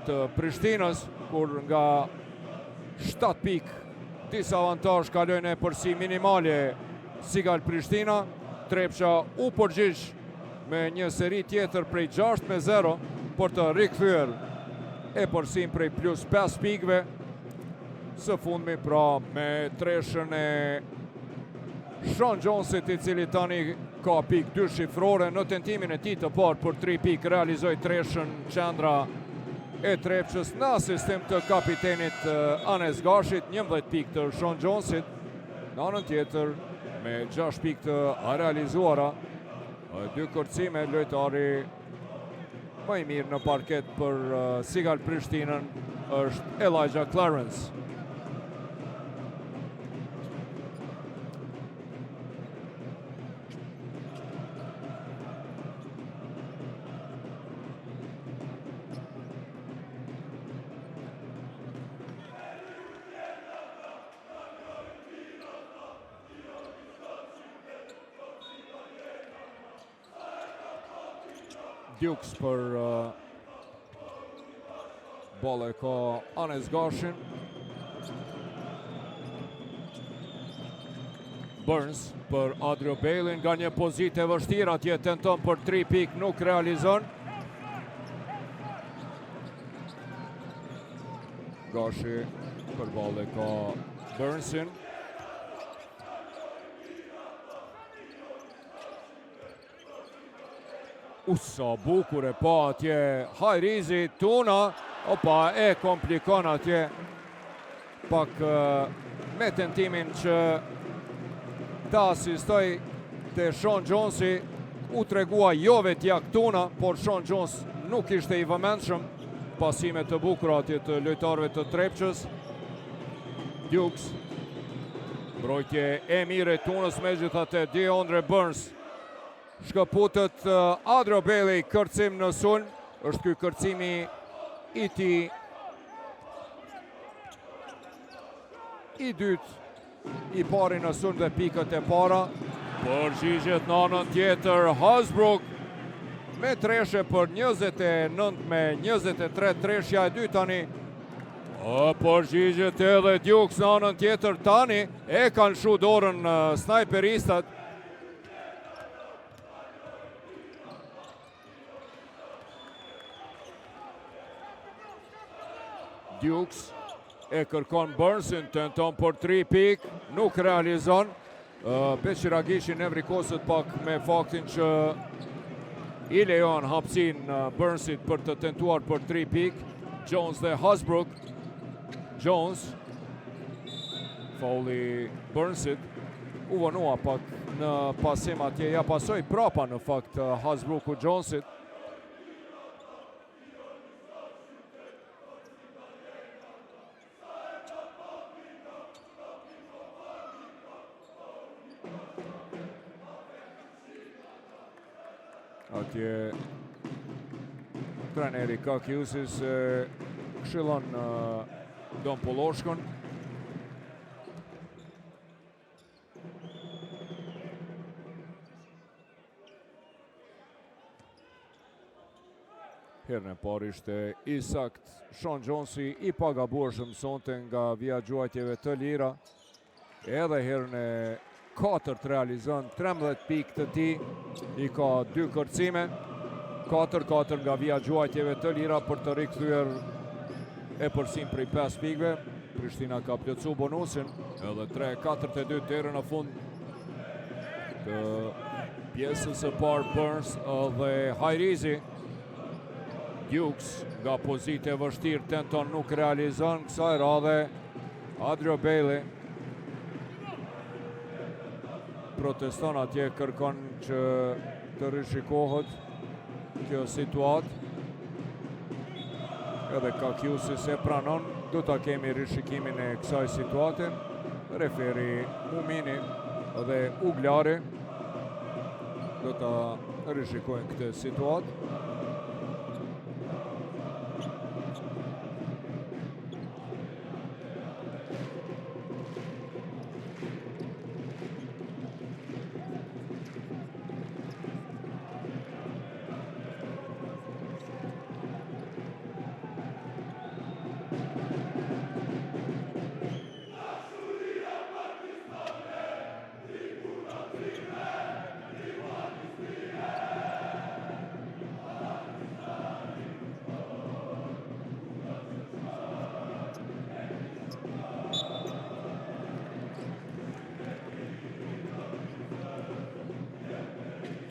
të Prishtinës, kur nga 7 pikë disavantazh kalojnë e përsi minimale Sigal Prishtina. Trepça u përgjigj me një seri tjetër prej 6-0 për të rikthyer e përsim prej plus 5 pikëve. Së fundmi pra me treshën e Sean Jonesit, i cili tani ka pikë 2 shifrore. Në tentimin e tij të parë për 3 pikë realizoi treshën qendra e Trepçës në asistim të kapitenit Anes Gashit. 11 pikë të Sean Jonesit. Në anën tjetër me 6 pikë të realizuara, 2 kërcime, lojtari më i mirë në parket për Sigal Prishtinën është Elijah Clarence. Dukes për bolle ka Anes Gashin. Burns për Adrio Bailin, nga një pozitë e vështirë atje, tenton për 3 pikë, nuk realizon. Gashi për bolle ka Burnsin. Usa bukur e pa atje Hajrizi, Tuna, opa e komplikon atje pak me tentimin që ta asistoj të Sean Jonesi. U tregua jo vetjak Tuna, por Sean Jones nuk ishte i vëmendshëm. Pasime të bukura atje të lojtarëve të Trepçës. Dukes Mbrojtje e mire tunës me gjithate DeAndre Burns. Shkëputët Adrio Bailey, kërcim në sulm. Është ky kërcimi i tij i dytë i pari në sulm dhe pikët e para. Përgjigjet në anën tjetër, Hasbrook me treshe për 29-23, treshja e dy tani. Përgjigjet edhe Dukes në anën tjetër tani, e kanë shu dorën snajperistat. Dukes e kërkon Burnsin, tenton për 3 pik, nuk realizon. Beqiragishi nevrikoset pak me faktin që i lejon hapësin Burnsit për të tentuar për 3 pik. Jones dhe Hasbrook. Jones, fauli Burnsit, u vonua pak në pasim atje, ja pasoj prapa në fakt Hasbrooku Jonesit. Atje treneri Kakiusis këshillon Don Poloshkën. Herën e parë ishte i sakt Sean Jonesi, i pagabueshëm sonte nga vijagjuajtjeve të lira. Edhe herën e 4 realizon 13 pikë të tij, i ka 2 kërcime, 4-4 nga vijagjuajtjeve të lira për të rikthyer e përsin prej 5 pikëve. Prishtina ka plotsu bonusin, edhe 3-4-2 deri në fund të pjesës së parë. Burns dhe Hajrizi. Dukes nga pozitë e vështirë tenton, nuk realizon, kësaj radhe Adrio Bailey proteston atje, kërkon që të rishikohet kjo situatë. Edhe Kakiusis e pranon, do ta kemi rishikimin e kësaj situate. Referi Mumini dhe Uglari do ta rishikojnë këtë situatë.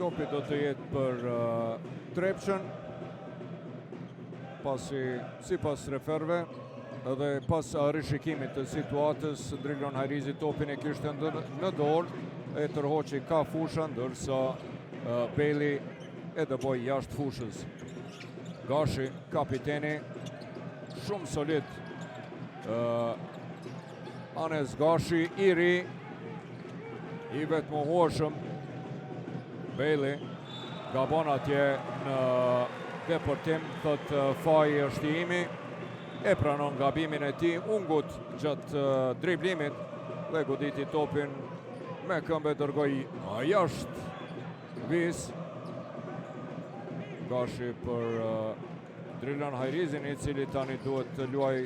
Topi do të jetë për Trepshën, sipas referve edhe pas rishikimit të situatës. Drilon Hajrizi topin e kishte në dorë, e tërhoqi ka fusha, ndërsa Bailey e dëboi jashtë fushës. Gashi, kapiteni, shumë solid. Anes Gashi, i ri, i vetmohueshëm. Bailey gabon atje në deportim, thot faji është i imi, e pranon gabimin e tij, ungut gjatë driblimit dhe goditi topin me këmbë, dërgoi jashtë vis. Gashi për Drilon Hajrizin, i cili tani duhet të luaj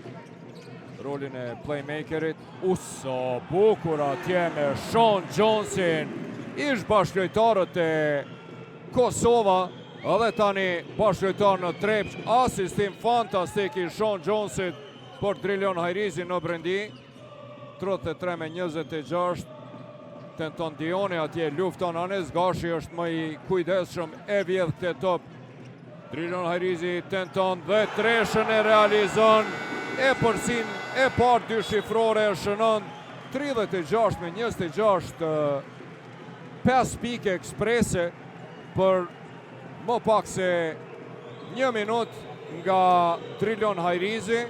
rolin e playmakerit. Uso bukur atje me Sean Jonesin, ish bashkëlojtarët e Kosova, edhe tani bashkëlojtar në Trepç. Asistim fantastik i Sean Jonesit për Drilon Hajrizin në brendi. 33-26. Tenton Dioni atje, lufton Anes Gashi, është më i kujdesshëm, e vjedh këtë top. Drilon Hajrizi tenton dhe treshën e realizon, e përsin e parë dy shifrore, e shënon 36-26. 5 pike eksprese për më pak se 1 minut nga Drilon Hajrizi.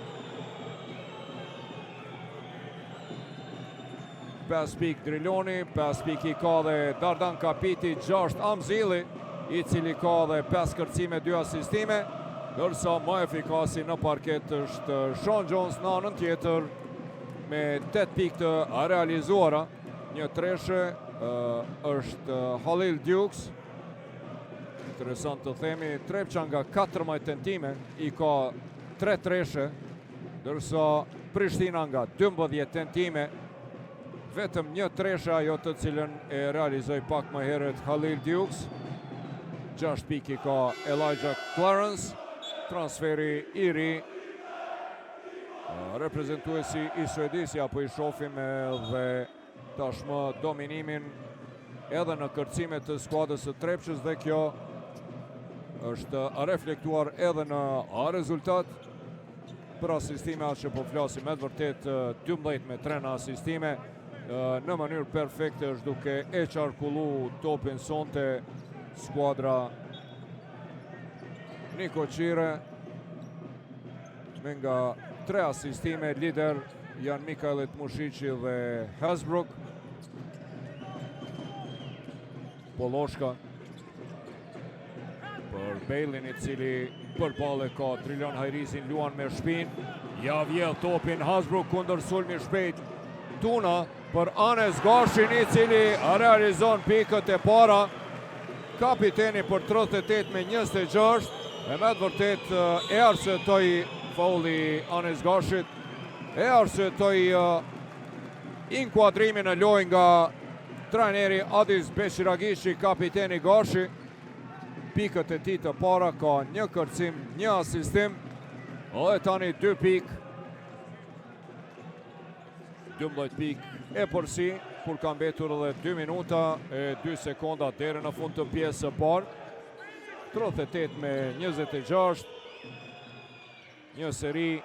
5 pik Driloni, 5 pik i ka dhe Dardan Kapiti, 6 Amzili, i cili ka dhe 5 kërcime, 2 asistime, dërsa më efikasi në parket është Sean Jones në anën tjetër me 8 pik të realizuara. Një treshe është Halil Dukes. Interesant të themi, Trepqa nga 14 tentime i ka 3 treshe, dërsa Prishtina nga 12 tentime, vetëm një treshe ajo të cilën e realizoi pak më herët Halil Dukes. 6 pik i ka Elijah Clarence, transferi i ri, reprezentuesi i Suedisi, apo i shofim edhe tashmë dominimin edhe në kërcimet të skuadrës së Trepqës dhe kjo është reflektuar edhe në rezultat. Për asistime atë që po flasim, me të vërtet 12 me 3 në asistime, në mënyrë perfekte është duke e qarkullu topin sonte skuadra Niko Qire, me nga 3 asistime, lider janë Mikajlet Mushici dhe Hasbrook. Poloshka për Bejlin, i cili për bale ka Trilion Hajrizin, luan me shpin, ja vjell topin Hasbrook kundër sulmi shpejt Tuna për Anes Gashin, i cili realizon pikët e para. Kapiteni për 38 me 26, e me të vërtet e arsyetoi fauli Anes Gashit, e arsyetoi inkuadrimin në lojë nga trajneri Adis Beqiragishi, kapiteni Gashi. Pikët e tij të para ka një kërcim, një asistim, dhe tani 2 pik. 12 pik e përsi, kur ka mbetur edhe 2 minuta e 2 sekonda deri në fund të pjesës së parë. 38 me 26. Një seri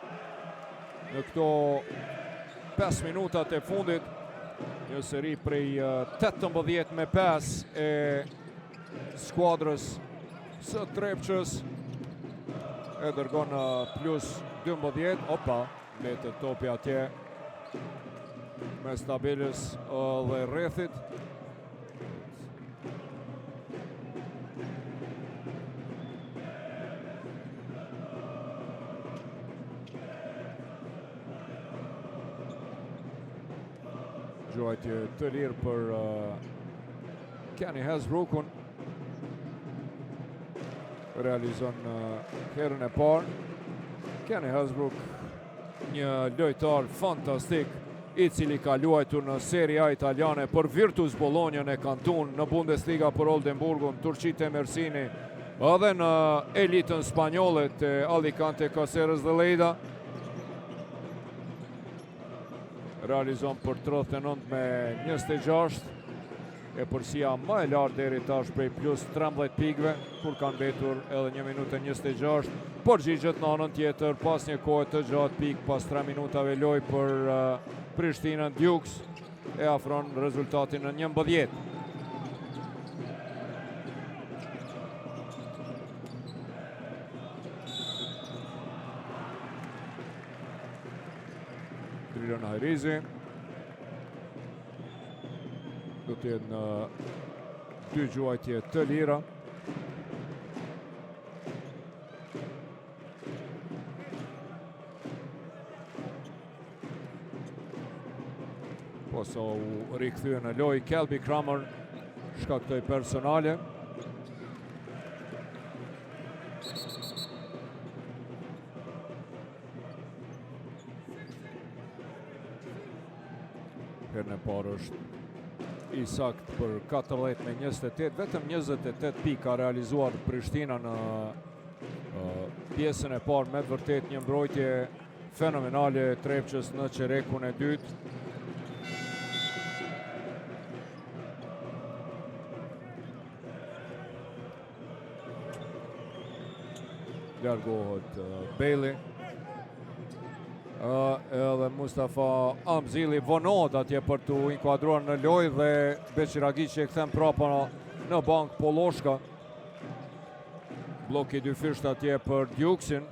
në këto 5 minutat e fundit. Një seri prej 18 me 5 e skuadrës së Trepqës, e dërgon plus 12. Opa, mbetet topi atje me Stabilis dhe rrethit. Gjuajtje të lirë për Kenny Hasbrookun. Realizon herën e parë. Kenny Hasbrook, një lojtar fantastik, i cili ka luajtur në Serie A italiane për Virtus Bologna e Kantun, në Bundesliga për Oldenburgun, Turqit e Mersini, edhe në elitën spanjolle të Alicante, Caceres dhe Lleida. Realizon për 39 me 26, e përsia më e lartë deri tash prej plus 13 pikve, kur kanë mbetur edhe 1 minutë e 26. Përgjigjet në anën tjetër, pas një kohë të gjatë, pik pas 3 minutave loj për Prishtinën. Dukes e afron rezultatin në 11. Trilion Hajrizi. Do të jenë 2 gjuajtje të lira. Po sa u rikthye në lojë, Kelby Kramer shkaktoi personale. Herën e parë është i sakt për 14 me 28, vetëm 28 pika realizuar Prishtina në pjesën e parë, me vërtet një mbrojtje fenomenale Trepqës në çerekun e dytë. Largohet Bailey. Edhe Mustafa Amzili vonohet atje për të inkuadruar në lojë dhe Beqiragiqi e kthen prapa në bank Poloshka. Bloki 2 fisht atje për Dukesin.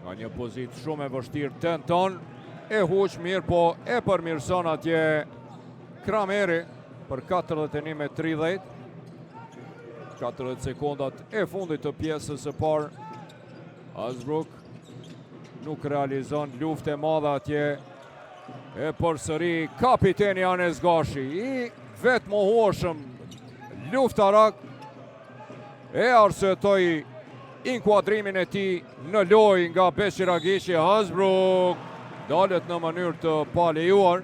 Ka një pozitë shumë e vështirë, tenton e huq mirë, po e përmirëson atje Krameri për 41-30. 40 sekondat e fundit të pjesës së parë. Hasbrook nuk realizon luftë e madhe atje. E përsëri kapiteni Anes Gashi, i vetë mohueshëm luftarak, e arsyetoi inkuadrimin e tij në lojë nga Beqiragishi. Hasbrook dalet në mënyrë të palejuar.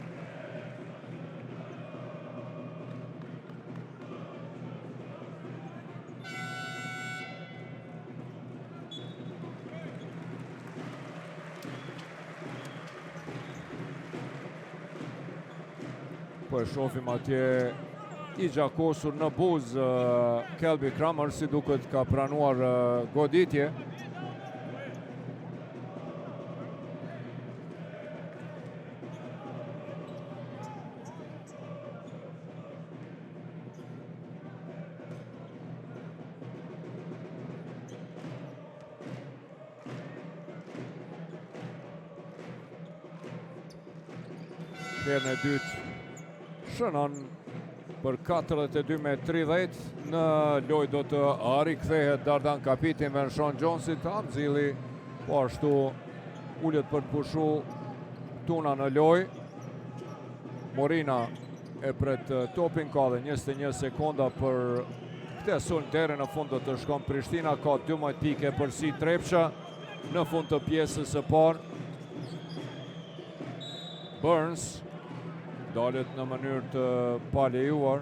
Po e shohim atje i gjakosur në buzë Kelby Kramer, si duket ka pranuar goditje. Herën e dytë shënon për 42-30. Në lojë do të rikthehet Dardan Kapiti me Sean Jonesit. Hamzili po ashtu ullet për të pushu Tuna në lojë. Morina e pret topin, ka dhe 21 sekonda për këtë sulm deri në fund do të shkon Prishtina. Ka 12 pike për Si Trepsha në fund të pjesës së parë. Burns dalet në mënyrë të palejuar.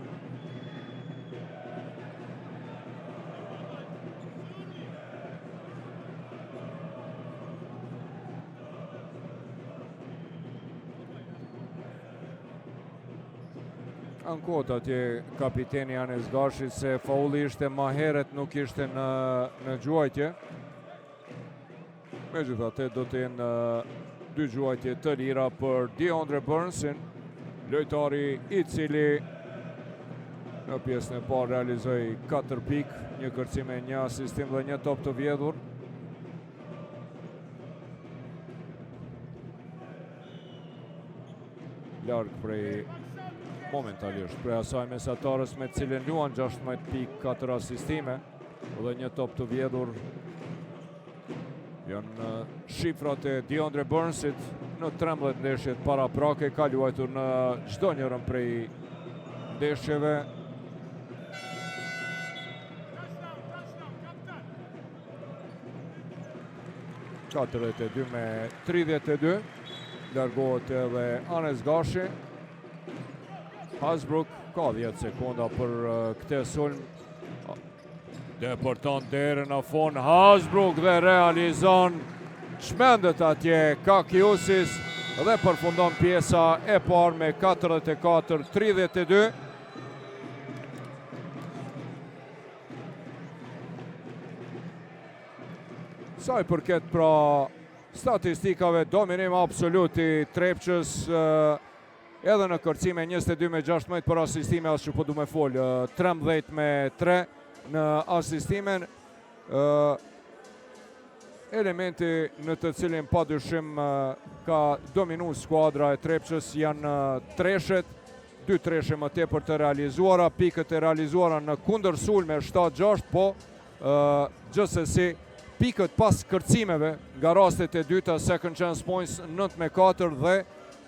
Ankot atje kapiteni Anes Gashi se faulli ishte ma heret, nuk ishte në gjuajtje. Megjithatë do të jenë 2 gjuajtje të lira për DeAndre Burnsin, lojtari i cili në pjesën e parë realizoi 4 pikë, 1 kërcime, 1 asistim dhe 1 top të vjedhur. Larg prej momentalisht prej asaj mesatarës me cilën luan, 16 pikë, 4 asistime dhe 1 top të vjedhur. Janë shifrat e DeAndre Burnsit në 13 ndeshjet para prake, ka luajtur në çdo njërën prej ndeshjeve. Ka 42-32, largohet edhe Anes Gashi. Hasbrook ka 10 sekonda për këtë sulm. Deporton deri në fund Hasbrook dhe realizon çmendet atje Kakiusis dhe përfundon pjesa e parë me 44-32. Sa i përket pra statistikave, dominim absolut i Trepçës, edhe në kërcime 22-16 për asistime, as që po du me fol, 13-3 në asistimen. Elementi në të cilin pa dyshim ka dominu skuadra e Trepçës janë treshet, 2 treshe më tepër të realizuara, pikët e realizuara në kundër sulme 7-6, po gjithsesi pikët pas kërcimeve nga rastet e dyta, second chance points 9-4 dhe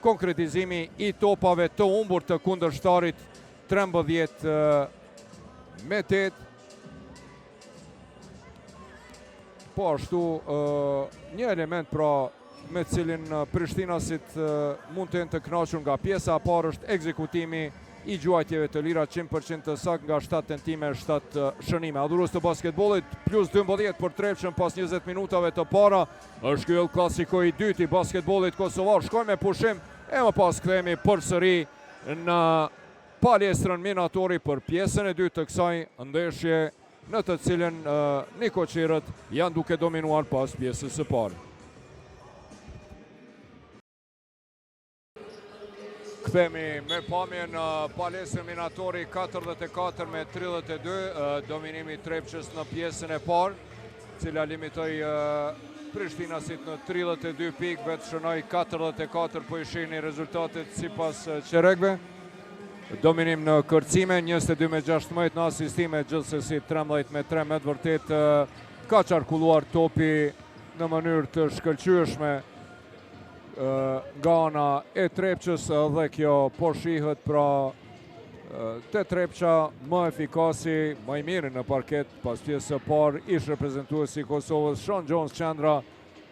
konkretizimi i topave të humbur të kundërshtarit 13-8. Po ashtu një element pra me cilin Prishtinasit mund të jenë të kënaqur nga pjesa e parë është ekzekutimi i gjuajtjeve të lira 100% të sakt nga 7 tentime, 7 shënime. Adhurues të basketbollit plus 12 për Trepçën pas 20 minutave të para. Është ky klasiko i dytë i basketbollit kosovar. Shkojmë me pushim e më pas kthehemi përsëri në palestrën minatori për pjesën e dytë të kësaj ndeshje, në të cilën Nikoqirët janë duke dominuar pas pjesës së parë. Kthehemi me pamjen në palestrën minatori 44-32, dominimi Trepçës në pjesën e parë, cila limitoi Prishtinasit në 32 pikë, vetë shënoj 44 po i shihni rezultatet sipas çerekëve. Dominim në kërcime, 22-16 në asistime, gjithsesi 13-3 me të vërtet ka qarkulluar topi në mënyrë të shkëlqyeshme nga ana e Trepçës dhe kjo po shihet pra te Trepça më efikasi, më i miri në parket pas pjesë së parë ish reprezentuesi i Kosovës Sean Jones Qendra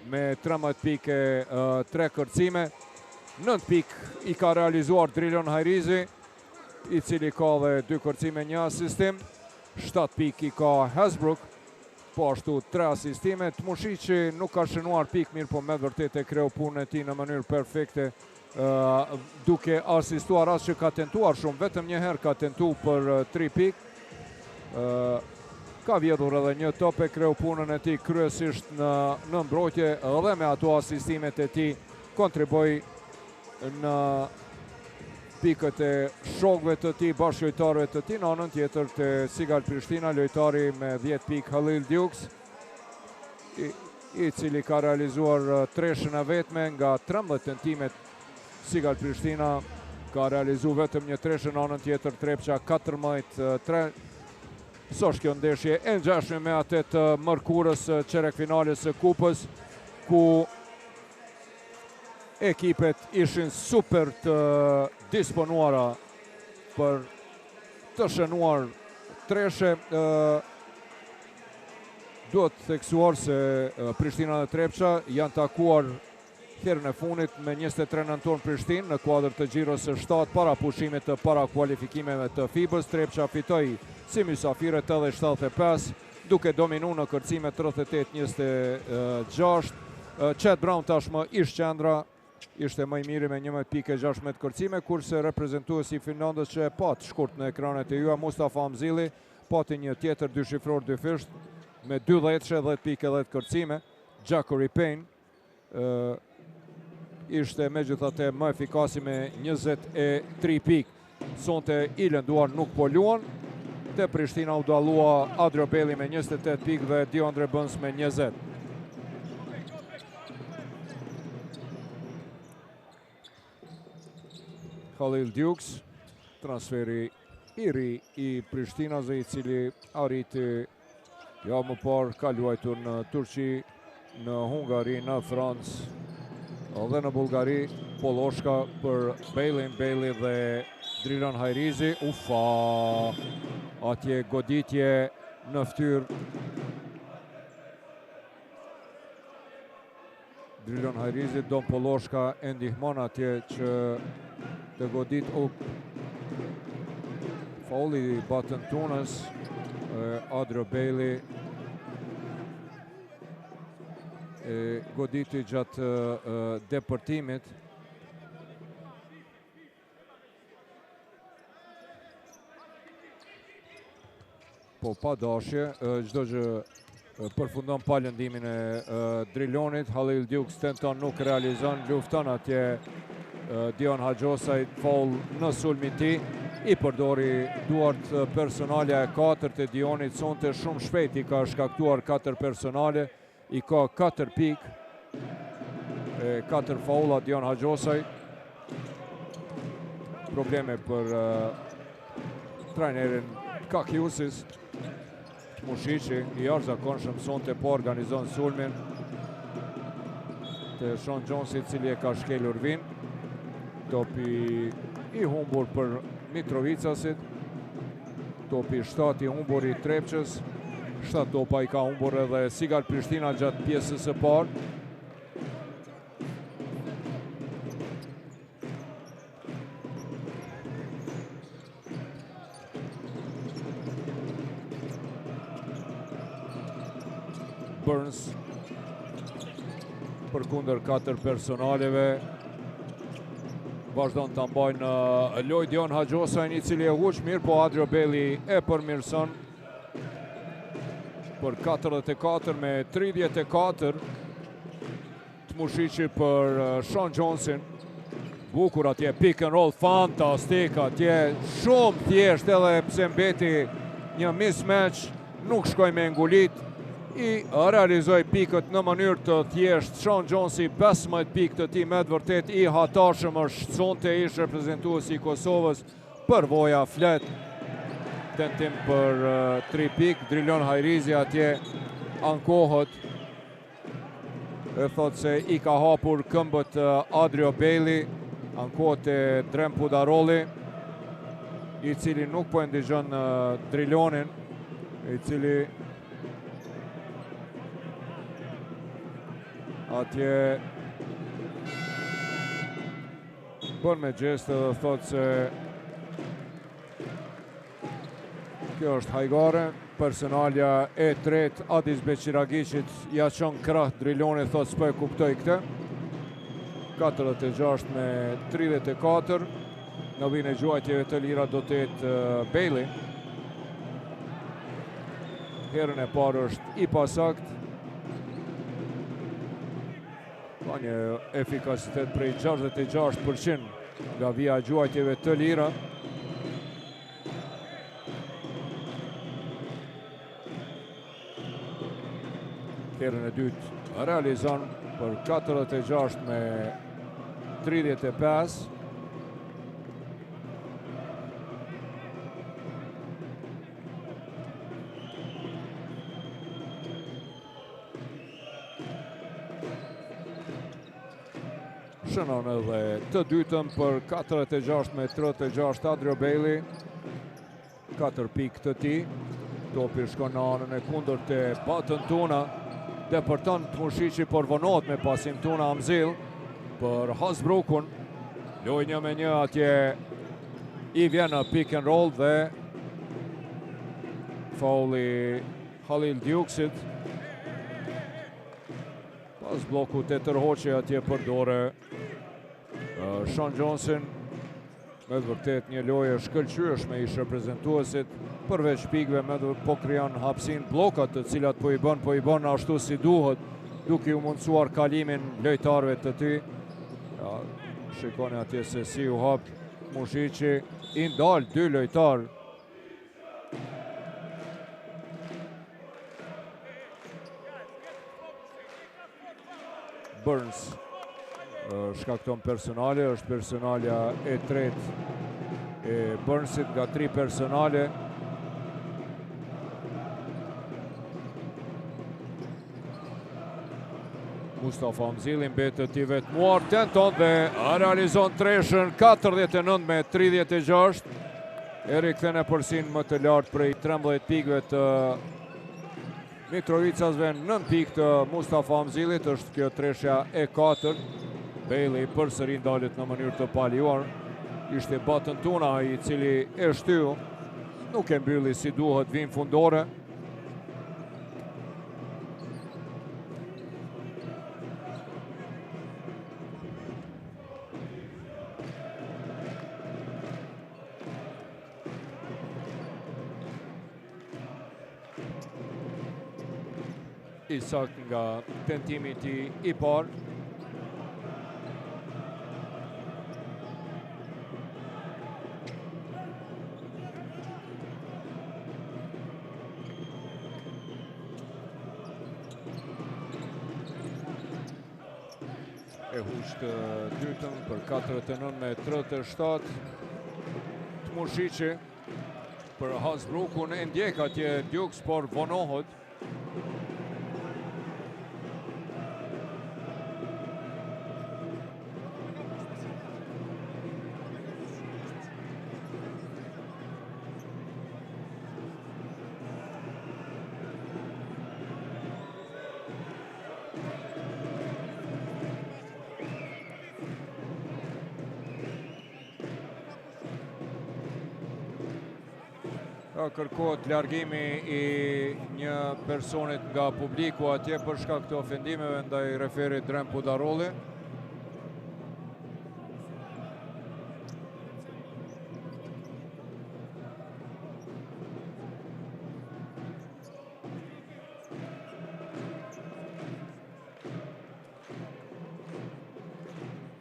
me 13 pikë 3 kërcime. 9 pikë i ka realizuar Drilon Hajrizi, i cili ka dhe 2 kërcime 1 asistim. 7 pikë i ka Hasbrook, po ashtu 3 asistime. Tmushiqi nuk ka shënuar pikë, mirë po me vërtet e kreu punën e tij në mënyrë perfekte, duke asistuar as që ka tentuar shumë, vetëm një herë ka tentuar për 3 pikë. Ka vjedhur edhe një top, e kreu punën e tij kryesisht në mbrojtje dhe me ato asistimet e tij kontriboi në pikët e shokëve të tij, bashkëlojtarëve të tij. Në anën tjetër te Sigal Prishtina, lojtari me 10 pikë Halil Dukes, i cili ka realizuar treshën e vetme nga 13 tentimet. Sigal Prishtina ka realizuar vetëm një treshë, në anën tjetër Trepça 14-3. Është kjo ndeshje e ngjashme me atë të mërkurës çerek finales së kupës, ku ekipet ishin super të disponuara për të shënuar treshe. Duhet theksuar se Prishtina dhe Trepça janë takuar herën e funit me 23 nëntor Prishtinë në kuadër të Xhiros së 7 para pushimit të para kualifikimeve të FIBA-s. Trepça fitoi si mysafir 80-75, duke dominuar në kërcime 38-26. Chet Brown tashmë ish qendra, ishte më i miri me 11.16 kërcime, kurse reprezentuesi i Finlandës që e pat shkurt në ekranet e juaj, Mustafa Amzili, pati një tjetër dyshifror dyfisht me 10.10 kërcime. Jackery Payne ishte megjithatë më efikasi me 23 pikë. Sonte i lënduar nuk po luan. Te Prishtina u dallua Adrio Belli me 28 pikë dhe DeAndre Burns me 20. Halil Dukes, transferi i ri i Prishtinës, i cili arriti më parë ka luajtur në Turqi, në Hungari, në Francë dhe në Bullgari. Poloshka për Bailey dhe Drilon Hajrizi. Atje goditje në fytyrë. Drilon Hajrizi, Don Poloshka e ndihmon atje që të godit. Fauli batën tunës, Adrio Bailey goditi gjatë depërtimit. Po pa dashje, çdo gjë përfundon pa lëndimin e Drilonit. Halil Dukes tenton, nuk realizon, lufton atje Dion Hajosaj, faul në sulmin e tij. I përdori duart personale e 4 të Dionit, sonte shumë shpejt i ka shkaktuar 4 personale. I ka 4 pikë, 4 faula Dion Hajosaj. Probleme për trajnerin Kakiusis. Tmushiqi i jashtëzakonshëm sonte po organizon sulmin te Sean Jones, i cili e ka shkelur vin. Topi i humbur për Mitrovicasit. Topi 7 i humbur i Trepçës. 7 topa i ka humbur edhe Sigal Prishtina gjatë pjesës së parë. Burns përkundër 4 personaleve vazhdon të mbajnë loj Dion Hajosajn, i cili e huq mirë, po Adrio Belli e përmirëson për 44 me 34. Tmushiqi për Sean Johnson. Bukur atje, pick and roll, fantastik atje, shumë thjesht, edhe pse mbeti një mismatch, nuk shkoj me ngulit. i realizoi pikët në mënyrë të thjeshtë. Sean Jonesi 15 pikë të tij, me të vërtet i hatashëm është sonte ish reprezentuesi i Kosovës. Përvoja flet, tentim për 3 pikë. Drilon Hajrizi atje ankohet, e thot se i ka hapur këmbët Adrio Bailey, ankohet e Drem Pudarolli, i cili nuk po e ndigjon Drilonin, i cili atje bën me gjeste dhe thot se kjo është hajgare. Personalja e tretë, Adis Beqiragishit, ja qon krah Driloni, thot s'po e kuptoj këtë. 46 me 34. Në vijën e gjuajtjeve të lira do të jetë Bailey. Herën e parë është i pasakt. Ka një efikasitet prej 66% nga vija e gjuajtjeve të lira. Herën e dytë realizon për 46 me 35. Shënon edhe të dytën për 46 me 36 Adrio Bailey. 4 pikë të tij. Topi shkon në anën e kundërt të Batën Tuna. Depërton Tmushiqi, por vonohet me pasim Tuna Amzil për Hasbrukun. Lojë 1-1 atje, i vjen në pick and roll dhe fauli Halil Djuksit. Pas bloku të tërhoqe atje përdore Sean Johnson. Me të vërtet një lojë shkëlqyeshme ish reprezentuesit, përveç pikëve po krijon hapësinë blokat të cilat po i bën ashtu si duhet, duke u mundësuar kalimin lojtarëve të tij. Ja, shikoni atje se si u hap Mushiqi, i ndal 2 lojtarë. Burns shkakton personale, është personalja e tretë e Burnsit nga 3 personale. Mustafa Amzili mbetet i vetmuar, tenton dhe realizon treshën 49 me 36. E rikthen e përsin më të lartë prej 13 pikëve të Mitrovicasve, 9 pikë të Mustafa Amzilit, është kjo treshja e 4. Bailey përsëri ndalet në mënyrë të paljuar. Ishte Batën Tuna i cili e shtyu, nuk e mbylli si duhet vijnë fundore. Isak nga tentimi i parë. E hushtë dytën për 49 me 37. Tmushiqi për Hasbrukun, e ndjek atje Djuks, por vonohet. Kërkohet largimi i një personit nga publiku atje për shkak të ofendimeve ndaj referit Drem Pudarolli.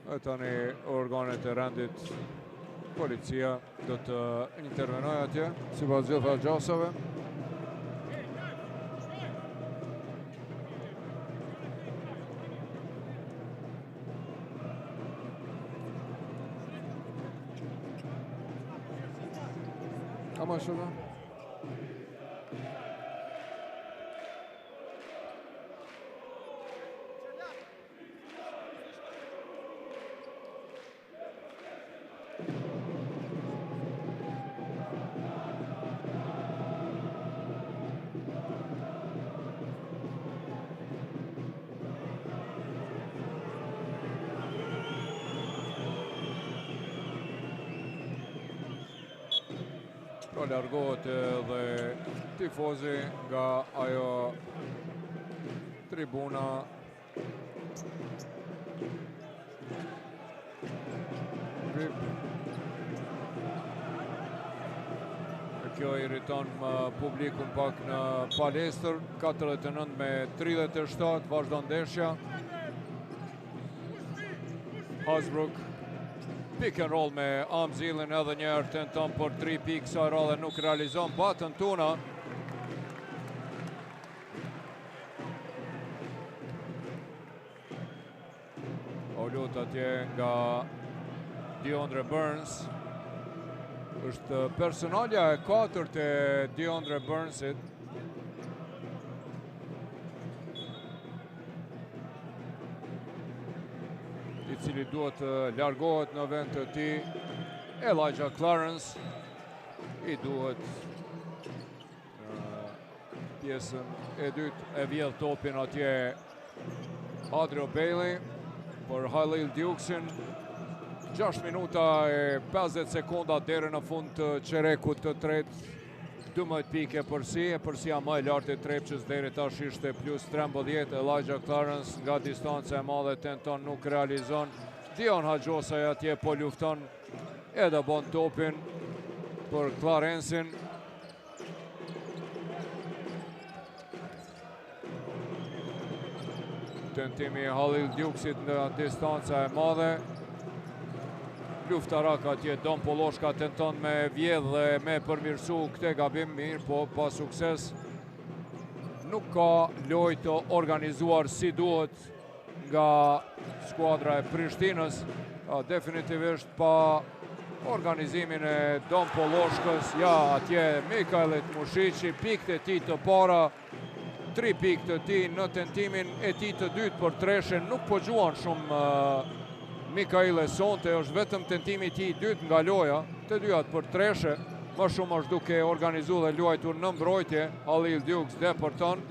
E tani organet e rendit, policia do të intervenoj atje, sipas gjitha gjasave. mashallah. Pra largohet edhe tifozi nga ajo tribuna. VIP. Kjo irriton publikun pak në palestër. 49-37, vazhdon ndeshja. Hasbrook. Pick and roll me Amzilin, edhe njerë tenton për 3 pikë, sa radhe nuk realizon, batën Tuna. O lut atje nga DeAndre Burns. Është personalja e 4 e DeAndre Burnsit. I cili duhet të largohet në vend të tij. Elijah Clarence i duhet pjesën e dytë e vjedh topin atje Adrio Bailey për Halil Duksin. 6 minuta e 50 sekonda deri në fund të çerekut të tretë. 12 pike përsi, e përsia më e lartë e Trepçës deri tash ishte plus 13. Elijah Clarence nga distanca e madhe tenton, nuk realizon. Dion Haxhosaj atje po lufton, edhe bon topin për Clarencin. Tentimi Halil Duksit nga distanca e madhe. Luftarak atje, Don Poloshka tenton me vjedh dhe me përmirësu këte gabim, mirë po pa sukses. Nuk ka lojë të organizuar si duhet nga skuadra e Prishtinës, definitivisht pa organizimin e Don Poloshkës. Ja, atje Mikajlit Mushiqi, pikët e tij të para, 3 pikë të tij në tentimin e tij të dytë për treshen, nuk po gjuan shumë Mikaile sonte, është vetëm tentimi i tij i dytë nga loja, të dyat për treshe, më shumë është duke organizuar dhe luajtur në mbrojtje. Halil Duks depërton,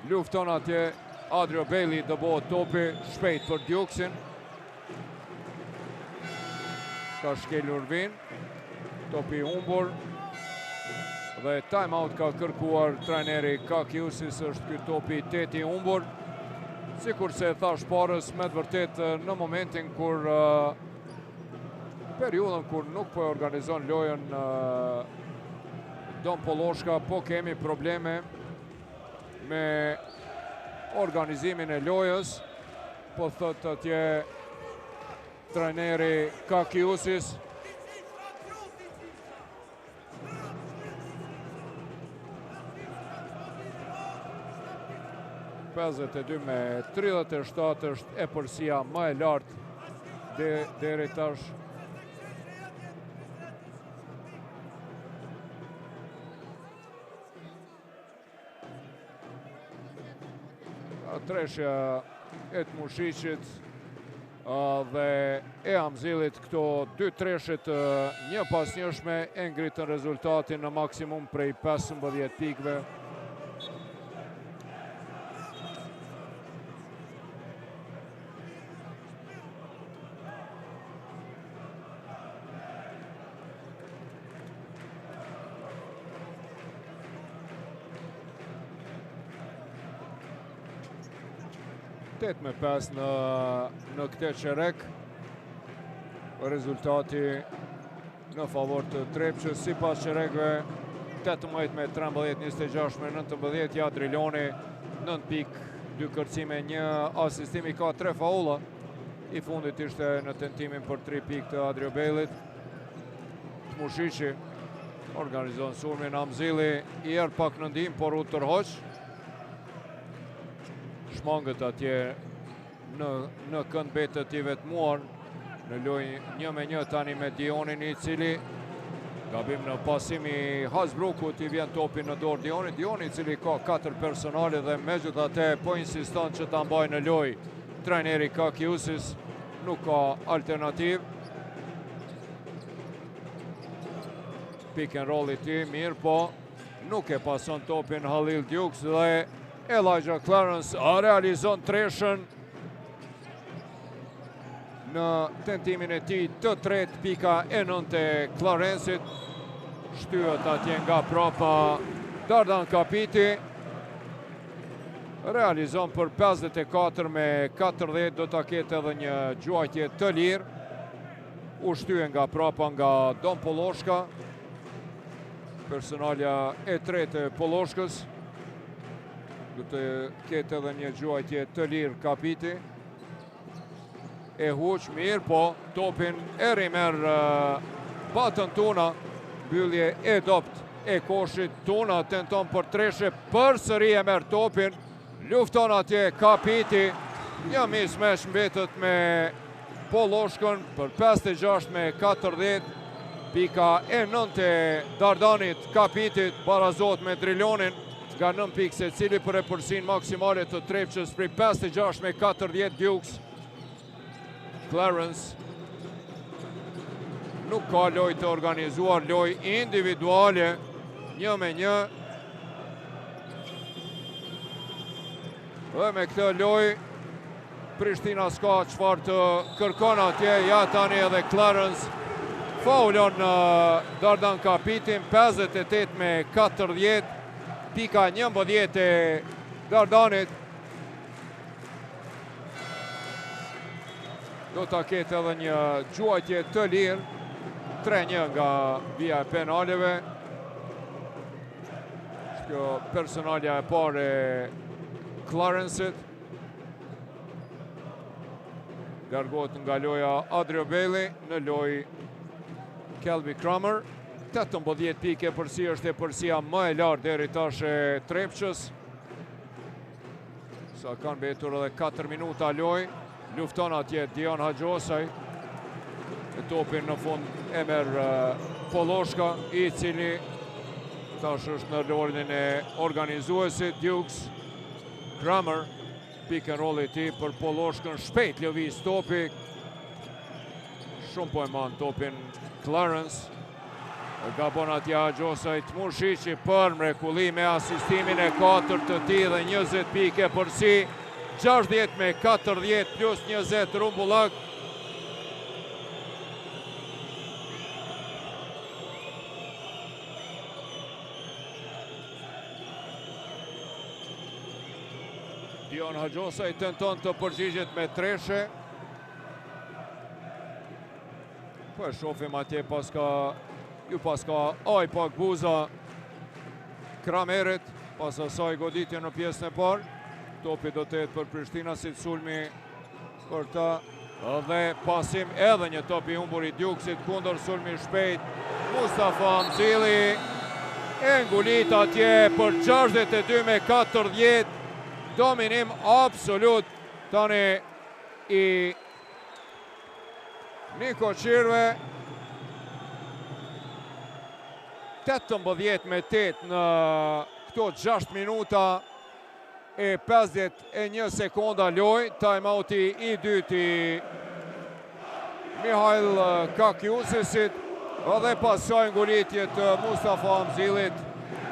lufton atje Adrio Bailey, dëbohet topi shpejt për Duksin. Ka shkelur vin, topi humbur dhe time-out ka kërkuar trajneri Kakiusis, është ky topi 8 i humbur. Sikur se thash parës, me të vërtet në momentin kur periudhën kur nuk po e organizon lojën Don Poloshka, po kemi probleme me organizimin e lojës, po thot atje trajneri Kakiusis. me 37 është e përsia më e lartë deri tash. Treshja e të Mushiqit dhe e Amzilit, këto 2 treshet një pas njëshme e ngritën rezultatin në maksimum prej 15 pikëve. Me 5 në këtë qerek, rezultati në favor të Trepçës, si pas qerekve 18-13-26-19, ja Driloni 9 pik, 2 kërcime, 1 asistimi, ka 3 faulla. I fundit ishte në tentimin për 3 pik të Adrio Bejlit. Mushiqi organizon sulmin, Amzili i erë pak në ndim, por u tërhoq. Shmangët atje në kënd betët i vetmuar, në lojë 1-1 tani me Dionin, i cili Gabim në pasimi Hasbrukut, i vjen topi në dorë Dionit. Dioni, i cili ka 4 personale dhe megjithatë po insiston që ta mbajë në lojë trajneri Kakiusis, nuk ka alternativë. Pick and roll i ti, mirë po, nuk e pason topin Halil Dukes dhe Elijah Clarence realizon treshën në tentimin e tij të tretë. Pika e 9 e Clarenceit, shtyhet atje nga prapa Dardan Kapiti, realizon për 54 me 40, do ta ketë edhe një gjuajtje të lirë. U shtyen nga prapa nga Don Poloshka, personalja e tretë e Poloshkës. Do të ketë edhe një gjuajtje të lirë Kapiti. E huq, mirë po, topin e rimer Batën Tuna, mbyllje e dopt e koshit. Tuna tenton për treshe, për sëri e merr topin, lufton atje Kapiti, një mismesh mbetet me Poloshkën për 56 me 40. Pika e 9 e Dardanit Kapitit barazot me Drilonin nga 9 pikë se cili për e përsin maksimale të trepqës për 56 me 40 Dukes. Clarence nuk ka loj të organizuar, loj individuale, 1-1. Dhe me këtë loj, Prishtina s'ka çfarë të kërkon atje, ja tani edhe Clarence faulon Dardan Kapitin, 58 me 40, pika 11 e Dardanit. Do ta ketë edhe një gjuajtje të lirë, 3-1 nga vija e penaleve. Kjo personalja e parë e Clarenceit. Largohet nga loja Adrio Bailey, në loj Kelby Kramer. 18 pike përsi, është e përsia më e lartë deri tash e trepqës. Sa kanë betur edhe 4 minuta loj. Lufton atje Dion Haxhosaj. E topin në fund e merr Poloshka, i cili tash është në lornin e organizuesit. Dukes, Kramer, pick and roll i ti për Poloshkën, shpejt lëviz topi. Shumë po e man topin Clarence. Gabon atje Haxhosaj, Tmushiqi për mrekulli me asistimin e 4 të tij dhe 20 pike përsi. 60 me 40 plus 20 Rumbullak. Dion Haxhosaj tenton të përgjigjet me treshe. Po e shofim atje paska Ajpak Buza Kramerit, pas asaj goditje në pjesën e parë. Topi do të jetë për Prishtina si të sulmi për ta. Dhe pasim edhe një topi humbur i Dukesit kundër sulmi shpejt. Mustafa Amzili e ngulit atje për 62 me 40. Dominim absolut tani i Niko Qirve. 18 me 8 në këto 6 minuta e 51 sekonda loj. Timeouti i dyti Mihail Kakiusisit dhe pasaj ngulitje të Mustafa Amzilit,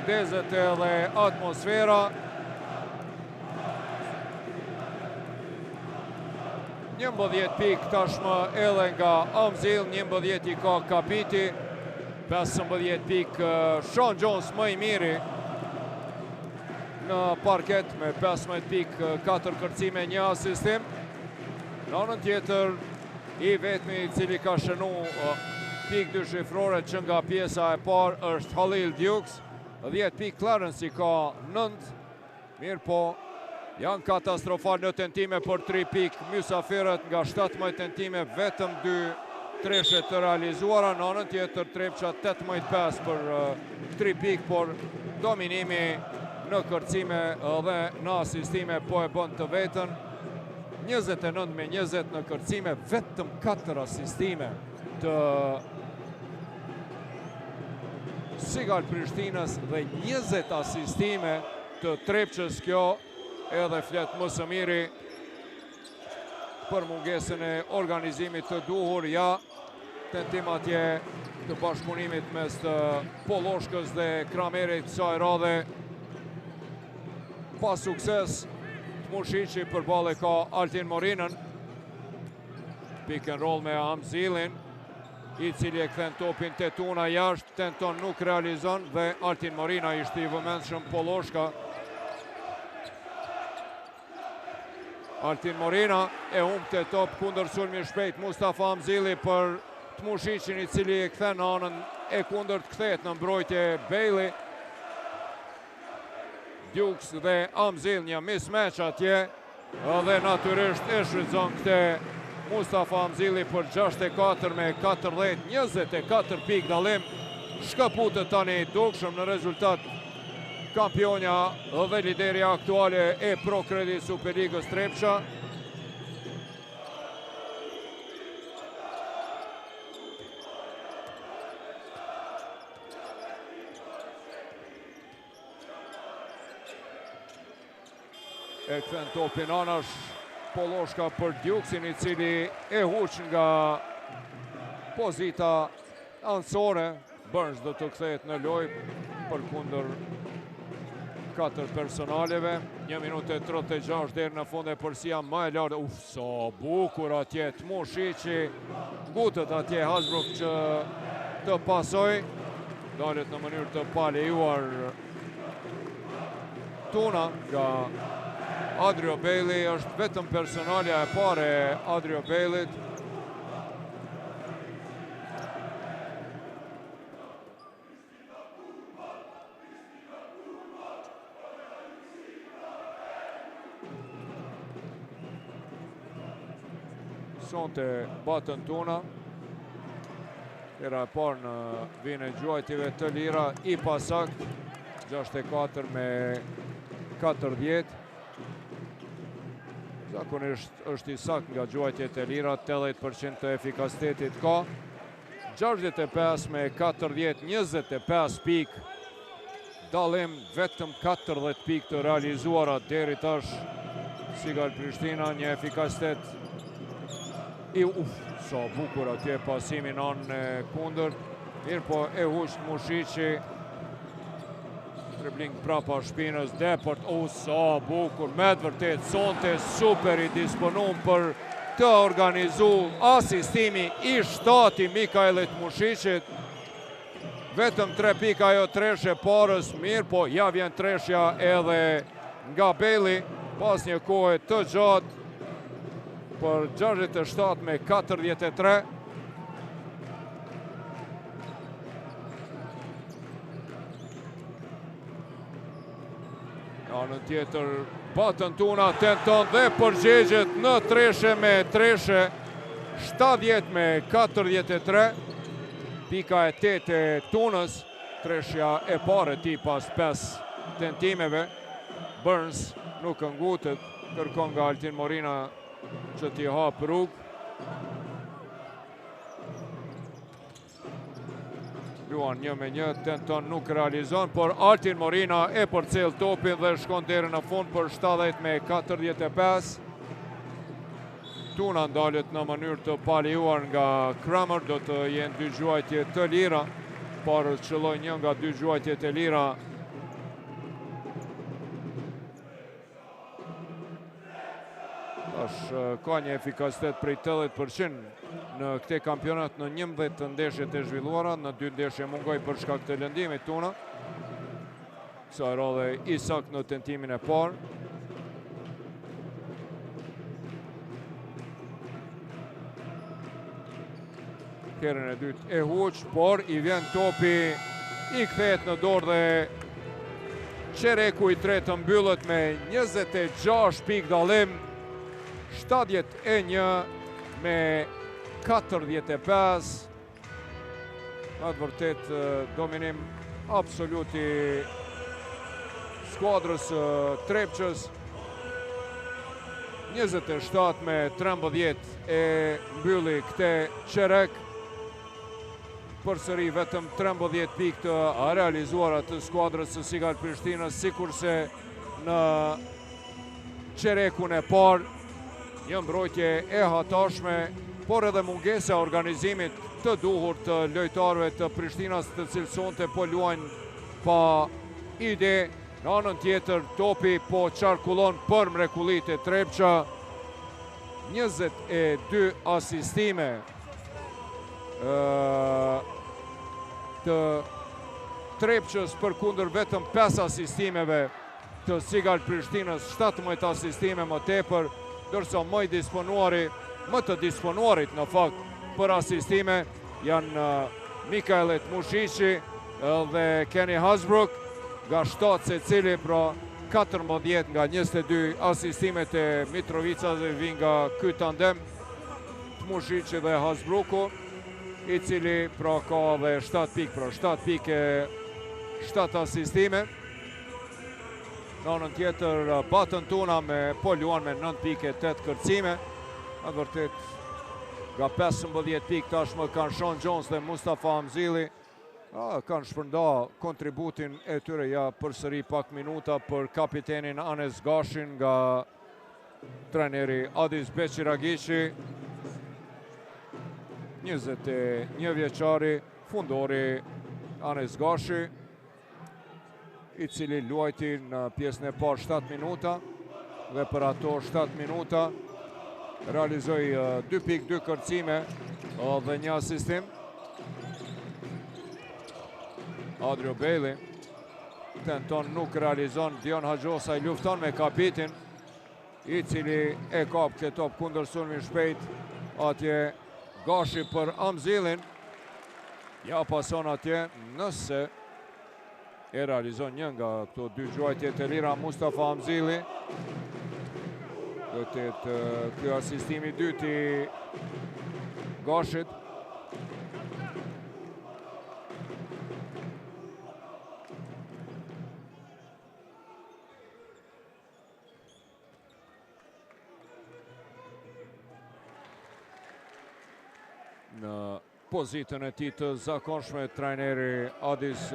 dezet edhe atmosfera. 11 pik tashmë edhe nga Amzil, 11 i ka Kapiti, 15 pik Sean Jones më i miri në parket me 15 pik, 4 kërcime, 1 asistim. Në anën tjetër, i vetmi i cili ka shënu pik 2 shifrore që nga pjesa e parë është Halil Dukes. 10 pik Clarence i ka 9. Mirë po, janë katastrofal në tentime për 3 pik. Mysafirët nga 17 tentime, vetëm 2 treshe të realizuara. Në anën tjetër, Trepqa 18-5 për 3 pik, por dominimi në kërcime dhe në asistime po e bën të vetën. 29 me 20 në kërcime, vetëm 4 asistime të Sigal Prishtinës dhe 20 asistime të Trepçës. Kjo edhe flet më së miri për mungesën e organizimit të duhur. Ja, tentim atje të bashkëpunimit mes të Polloshkës dhe Kramerit, kësaj radhe pa sukses. Tmushiqi përballë ka Altin Morinën. Pick and roll me Amzilin, i cili e kthen topin te Tuna jashtë, tenton, nuk realizon dhe Altin Morina ishte i vëmendshëm Polloshka. Altin Morina e humbte top kundër sulmi shpejt Mustafa Amzili për Tmushiqin, i cili e kthen anën e kundërt, kthehet në mbrojtje Bailey. Dukes dhe Amzil, një mismatch atje, dhe natyrisht e shfrytëzon këtë Mustafa Amzili për 64 me 40, 24 pik dallim. Shkëputët tani dukshëm në rezultat kampionja dhe liderja aktuale e Pro Credit Superligës Trepça. E kthen topin anash Polloshka për Dukesin, i cili e huq nga pozita anësore. Burns do të kthehet në lojë për kundër 4 personaleve. 1 minutë e 36 deri në fund e përsia më e lartë. Sa bukur atje Tmushiqi, ngutët atje Hasbrook që të pasoj. Dalet në mënyrë të palejuar Tuna nga Adrio Bailey, është vetëm personalja e pare Adrio Bailey. Sonte batën Tuna. Era e parë në vijën e gjuajtjeve të lira, i pasakt, 64 me 40. Zakonisht është i sakt nga gjuajtjet e lira, 80% të efikasitetit ka. 65 me 40, 25 pik. Dallim vetëm 40 pik të realizuara deri tash. Sigal Prishtina, një efikasitet sa bukur atje pasimin anën e kundërt. Mirë po e huq Tmushiqi. Dribling prapa shpinës, Deport, sa bukur, me të vërtet, sonte super i disponum për të organizu asistimi i shtati Mikaelit Tmushiqit. Vetëm 3 pika ajo treshe parës, mirë po ja vjen treshja edhe nga Bailey, pas një kohë të gjatë për 67 me 43. Anën tjetër, batën Tuna, tenton dhe përgjegjet në treshe me treshe, 70 me 43. Pika e 8 e Tunës, treshja e pare ti pas 5 tentimeve. Burns nuk ngutet, kërkon nga Altin Morina që t'i hapë rrugë. Luan 1-1, tenton, nuk realizon, por Altin Morina e përcjell topin dhe shkon deri në fund për 70 me 45. Tuna ndalet në mënyrë të palejuar nga Kramer, do të jenë 2 gjuajtje të lira. Parës qëlloj 1 nga 2 gjuajtjet e lira. Ka një efikasitet prej 80% në këte kampionat në 11 të ndeshjet e zhvilluara, në 2 ndeshje mungoj për shkak të lëndimit Tuna. Kësaj radhe i sakt në tentimin e parë. Herën e dytë e huq, por i vjen topi, i kthehet në dorë dhe Qereku i tretë mbyllet me 26 pik dallim. 71 me 45. Në të vërtet dominim absolut i skuadrës Trepçës. 27 me 13 e mbylli këte Qerek. përsëri vetëm 13 pikë të realizuara të skuadrës së Sigal Prishtinës, sikurse në qerekun e parë, një mbrojtje e hatashme, por edhe mungesa organizimit të duhur të lojtarëve të Prishtinës, të cilët sonte po luajnë pa ide. Në anën tjetër, topi po qarkullon për mrekullit e Trepça, 22 asistime të Trepçës përkundër vetëm 5 asistimeve të Sigal Prishtinës, 17 asistime më tepër, dërsa më të disponuarit në fakt për asistime janë Mikaelet Mushishi dhe Kenny Hasbrook, nga 7 se cili, pra 14 nga 22 asistimet e Mitrovicave vijnë nga ky tandem të Mushishi dhe Hasbrooku, i cili pra ka dhe 7 pikë, pra 7 pikë, 7 asistime. Në anën tjetër, Batën Tuna po luan me 9 pikë, 8 kërcime. Në vërtet, nga 15 pikë tashmë kanë Sean Jones dhe Mustafa Hamzili. Kanë shpërnda kontributin e tyre, ja përsëri pak minuta për kapitenin Anes Gashin nga trajneri Adis Beqiragishi. 21 vjeçari, fundori Anes Gashi, i cili luajti në pjesën e parë 7 minuta dhe për ato 7 minuta realizoi 2 pikë, 2 kërcime dhe 1 asistim. Adrio Bailey tenton, nuk realizon. Dion Haxhosa i lufton me kapitin, i cili e kap këtë top kundër sulmin shpejt. Atje Gashi për Hamzilin, ja pason atje, nëse e realizon një nga këto dy gjuajtje të lira Mustafa Hamzili. Do të jetë ky asistimi i dytë i Gashit. Në pozitën e tij të zakonshme, trajneri Adis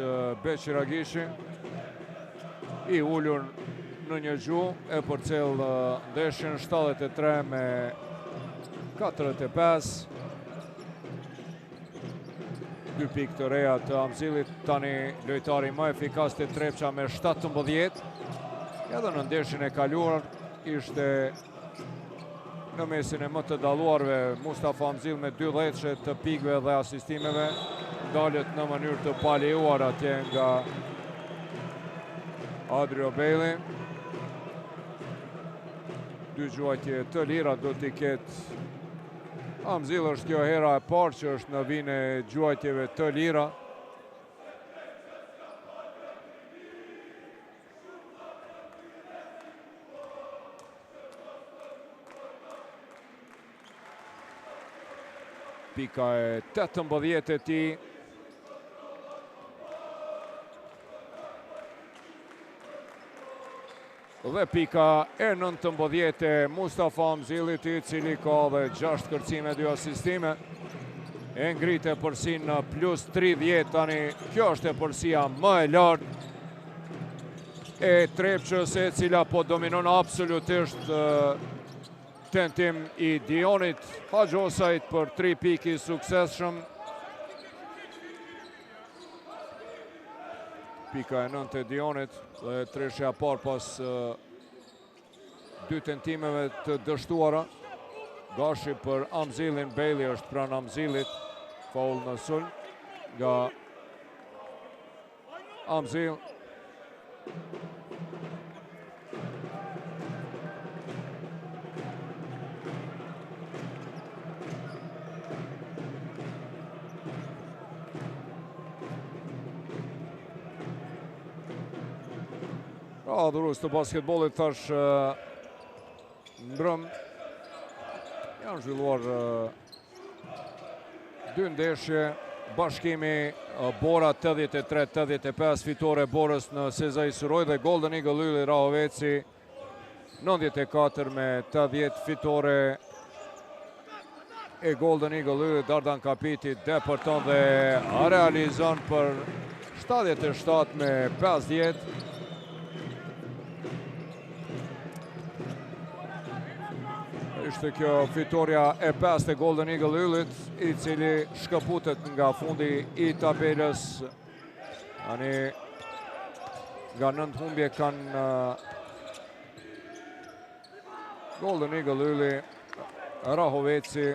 Beqiragishi, i ulur në një gjuhë e përcjell ndeshjen 73 me 45. 2 pikë të reja të Hamzilit, tani lojtari më efikas të Trepça me 17. Edhe në ndeshjen e kaluar ishte në mesin e më të dalluarve Mustafa Hamzil me 12 të pikëve dhe asistimeve, dalet në mënyrë të palejuar atje nga Adrio Bailey. 2 gjuajtje të lira do t'i ketë Hamzil. Është kjo hera e parë që është në vijnë e gjuajtjeve të lira. Pika e 18 e tij. Dhe pika e 19 e Mustafa Hamzilit, i cili ka dhe 6 kërcime, 2 asistime. E ngrite përsin në plus 30 tani. Kjo është e përsia më e lartë e Trepçës, e cila po dominon absolutisht tentim i Dionit Haxhosait për 3 pikë i suksesshëm. Pika e 9 e Dionit dhe treshja parë pas 2 tentimeve të dështuara. Gashi për Hamzilin, Bailey është pranë Hamzilit, faul në sulm nga Hamzil. Adhurus të basketbollit thash mbrëm janë zhvilluar 2 ndeshje. Bashkimi Bora 83-85, fitore Borës në Sezai Suroj, dhe Golden Eagle Ylli Rahoveci 94 me 80, fitore e Golden Eagle Yllit, Dardan Kapiti depërton dhe realizon për 77 me 50. Ishte kjo fitoria e 5 e Golden Eagle Yllit, i cili shkëputet nga fundi i tabelës. Tani nga 9 humbje kanë Golden Eagle Ylli, Rahoveci,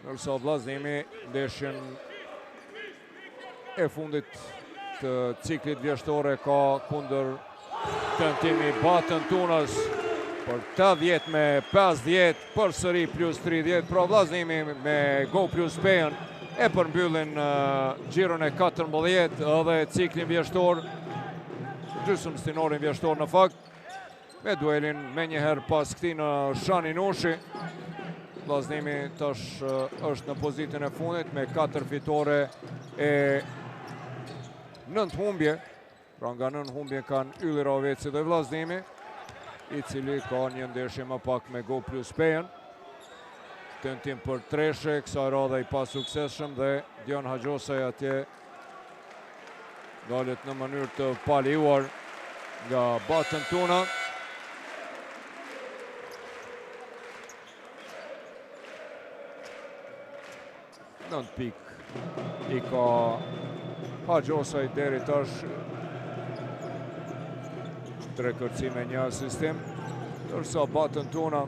nërsa vllazënimi ndeshjen e fundit të ciklit vjeshtore ka kundër tentimi Batën Tunës për 80 me 50, përsëri plus 30, pra vllazënimi me go plus pejën e përmbyllin xhiron e 14 edhe ciklin vjeshtor, gjysmë stinorin vjeshtor në fakt, me duelin me njëherë pas këtij në Shani Nushi. Vllazënimi tash është në pozitën e fundit me 4 fitore e 9 humbje. Pra nga 9 humbje kanë Ylli, Rahoveci dhe vllazënimi, i cili ka një ndeshje më pak me go plus pejën. Tentim për treshe, kësaj radhe i pa suksesshëm dhe Dion Haxhosaj atje dalet në mënyrë të paliuar nga Batën Tuna. Nënt pik i ka Haxhosaj deri tash, 3 kërcime, 1 asistim, ndërsa Batën Tuna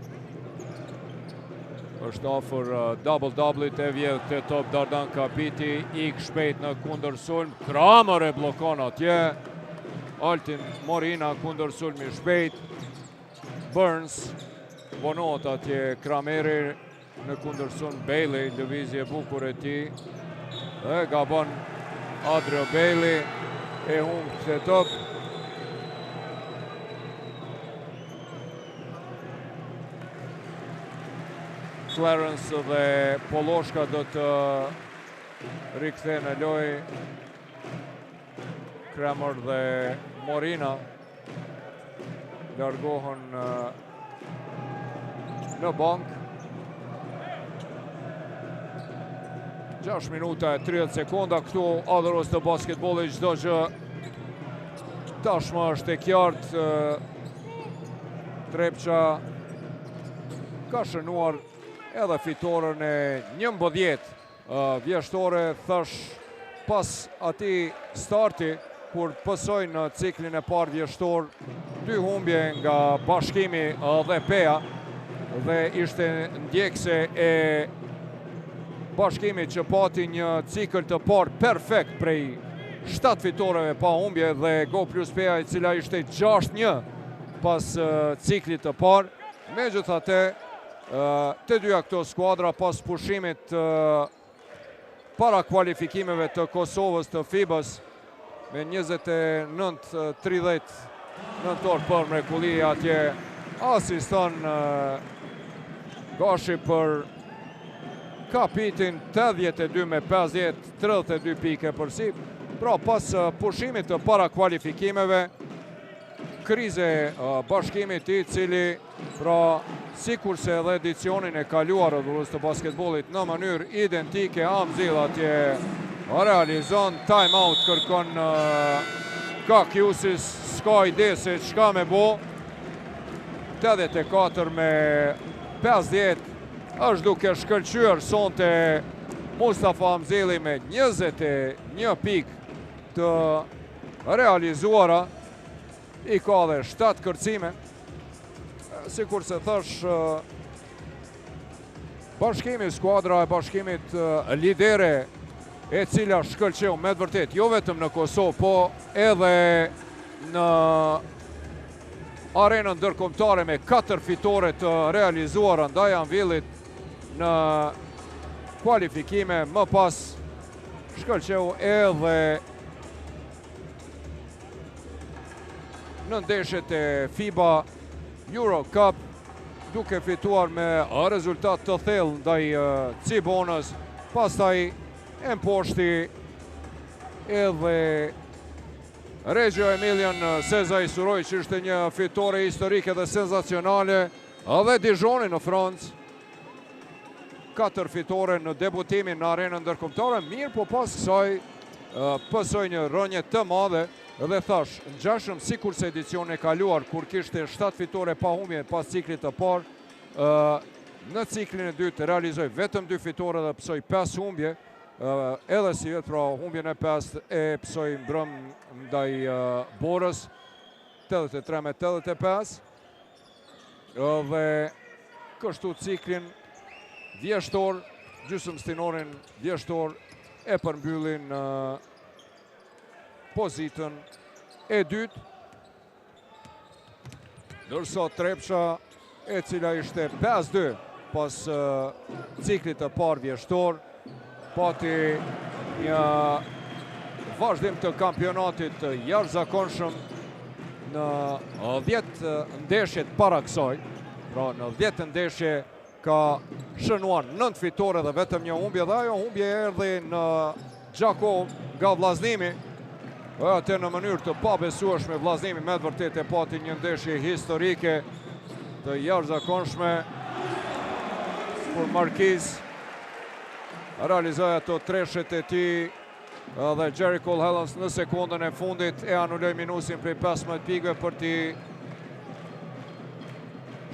është afër double-doublit, e vjedh të top Dardan Kapiti, ik shpejt në kundër sulm, Kramer e blokon atje, Altin Morina kundër sulmi shpejt, Burns vonohet atje Krameri në kundër sulm, Bailey lëvizje bukur e tij, dhe gabon Adrio Bailey, e humb të top. Clarence dhe Poloshka do të rikthehen në lojë. Kramer dhe Morina largohen në bank. 6 minuta e 30 sekonda këtu adhurues të basketbollit, çdo gjë tashmë është e qartë. Trepça ka shënuar edhe fitoren e 11 vjeshtore, thash pas atij starti kur pësoj në ciklin e parë vjeshtor, 2 humbje nga Bashkimi dhe Peja, dhe ishte ndjekse e Bashkimit që pati një cikël të parë perfekt prej 7 fitoreve pa humbje, dhe Go plus Peja i cila ishte 6-1 pas ciklit të parë. Megjithatë, të dyja këto skuadra pas pushimit para kualifikimeve të Kosovës të FIBA-s me 29-30 nëntor për mrekulli atje asiston Gashi për Kapitin, 82 me 50, 32 pike përsi. Pra pas pushimit të para kualifikimeve, krize Bashkimit i cili pra sikur se edhe edicionin e kaluar adhurues të basketbollit në mënyrë identike, Amzil atje realizon time-out, kërkon Kakiusis, s'ka ide se çka me bo. 84 me 50 është duke shkëlqyer sonte Mustafa Amzili me 21 pik të realizuara, i ka dhe 7 kërcime. Sikur se thash, Bashkimi, skuadra e Bashkimit lidere, e cila shkëlqeu me të vërtet, jo vetëm në Kosovë, po edhe në arenën ndërkombëtare me 4 fitore të realizuara ndaj Anvillit në kualifikime, më pas shkëlqeu edhe në ndeshjet e FIBA Euro Cup, duke fituar me rezultat të thellë ndaj Cibonës, pastaj e mposhti edhe Reggio Emilion Sezai Suroj, që ishte një fitore historike dhe senzacionale, edhe Dijoni në Francë, 4 fitore në debutimin në arenën ndërkombëtare, mirë po pas kësaj pësoj një rënje të madhe dhe thash, ngjashëm sikur se edicioni e kaluar kur kishte 7 fitore pa humbje pas ciklit të parë, në ciklin e dytë realizoi vetëm 2 fitore dhe pësoj 5 humbje, edhe si vetë pra humbjen e 5 e pësoj mbrëm ndaj Borës 83-85 dhe kështu ciklin vjeshtor, gjysmëstinorin vjeshtor e përmbyllin në pozitën e dytë, ndërsa Trepsha, e cila ishte 5-2 pas ciklit të parë vjeshtor, pati një vazhdim të kampionatit të jashtëzakonshëm në 10 ndeshjet para kësaj, pra në 10 ndeshje ka shënuar 9 fitore dhe vetëm një humbje, dhe ajo humbje erdhi në Gjakov nga vllaznimi. Atë në mënyrë të pabesueshme vllaznimi me të vërtetë e pati një ndeshje historike të jashtëzakonshme kur Markiz realizoi ato treshet e tij dhe Jerry Cole Helens në sekondën e fundit e anuloi minusin prej 15 pikëve për t'i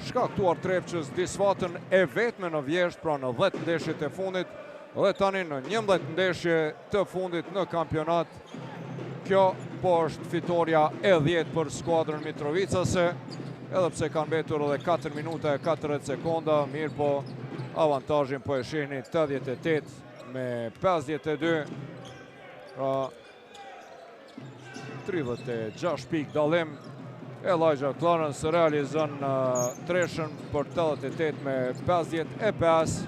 shkaktuar Trepçës disfatën e vetme në vjesht, pra në 10 ndeshjet e fundit, dhe tani në 11 ndeshje të fundit në kampionat. Kjo po është fitoria e 10 për skuadrën Mitrovicase, edhe pse kanë mbetur edhe 4 minuta e 40 sekonda, mirë po avantazhin po e shihni 88 me 52, pra 36 pikë dallim. Elijah Clarence realizon treshën për 88 me 55.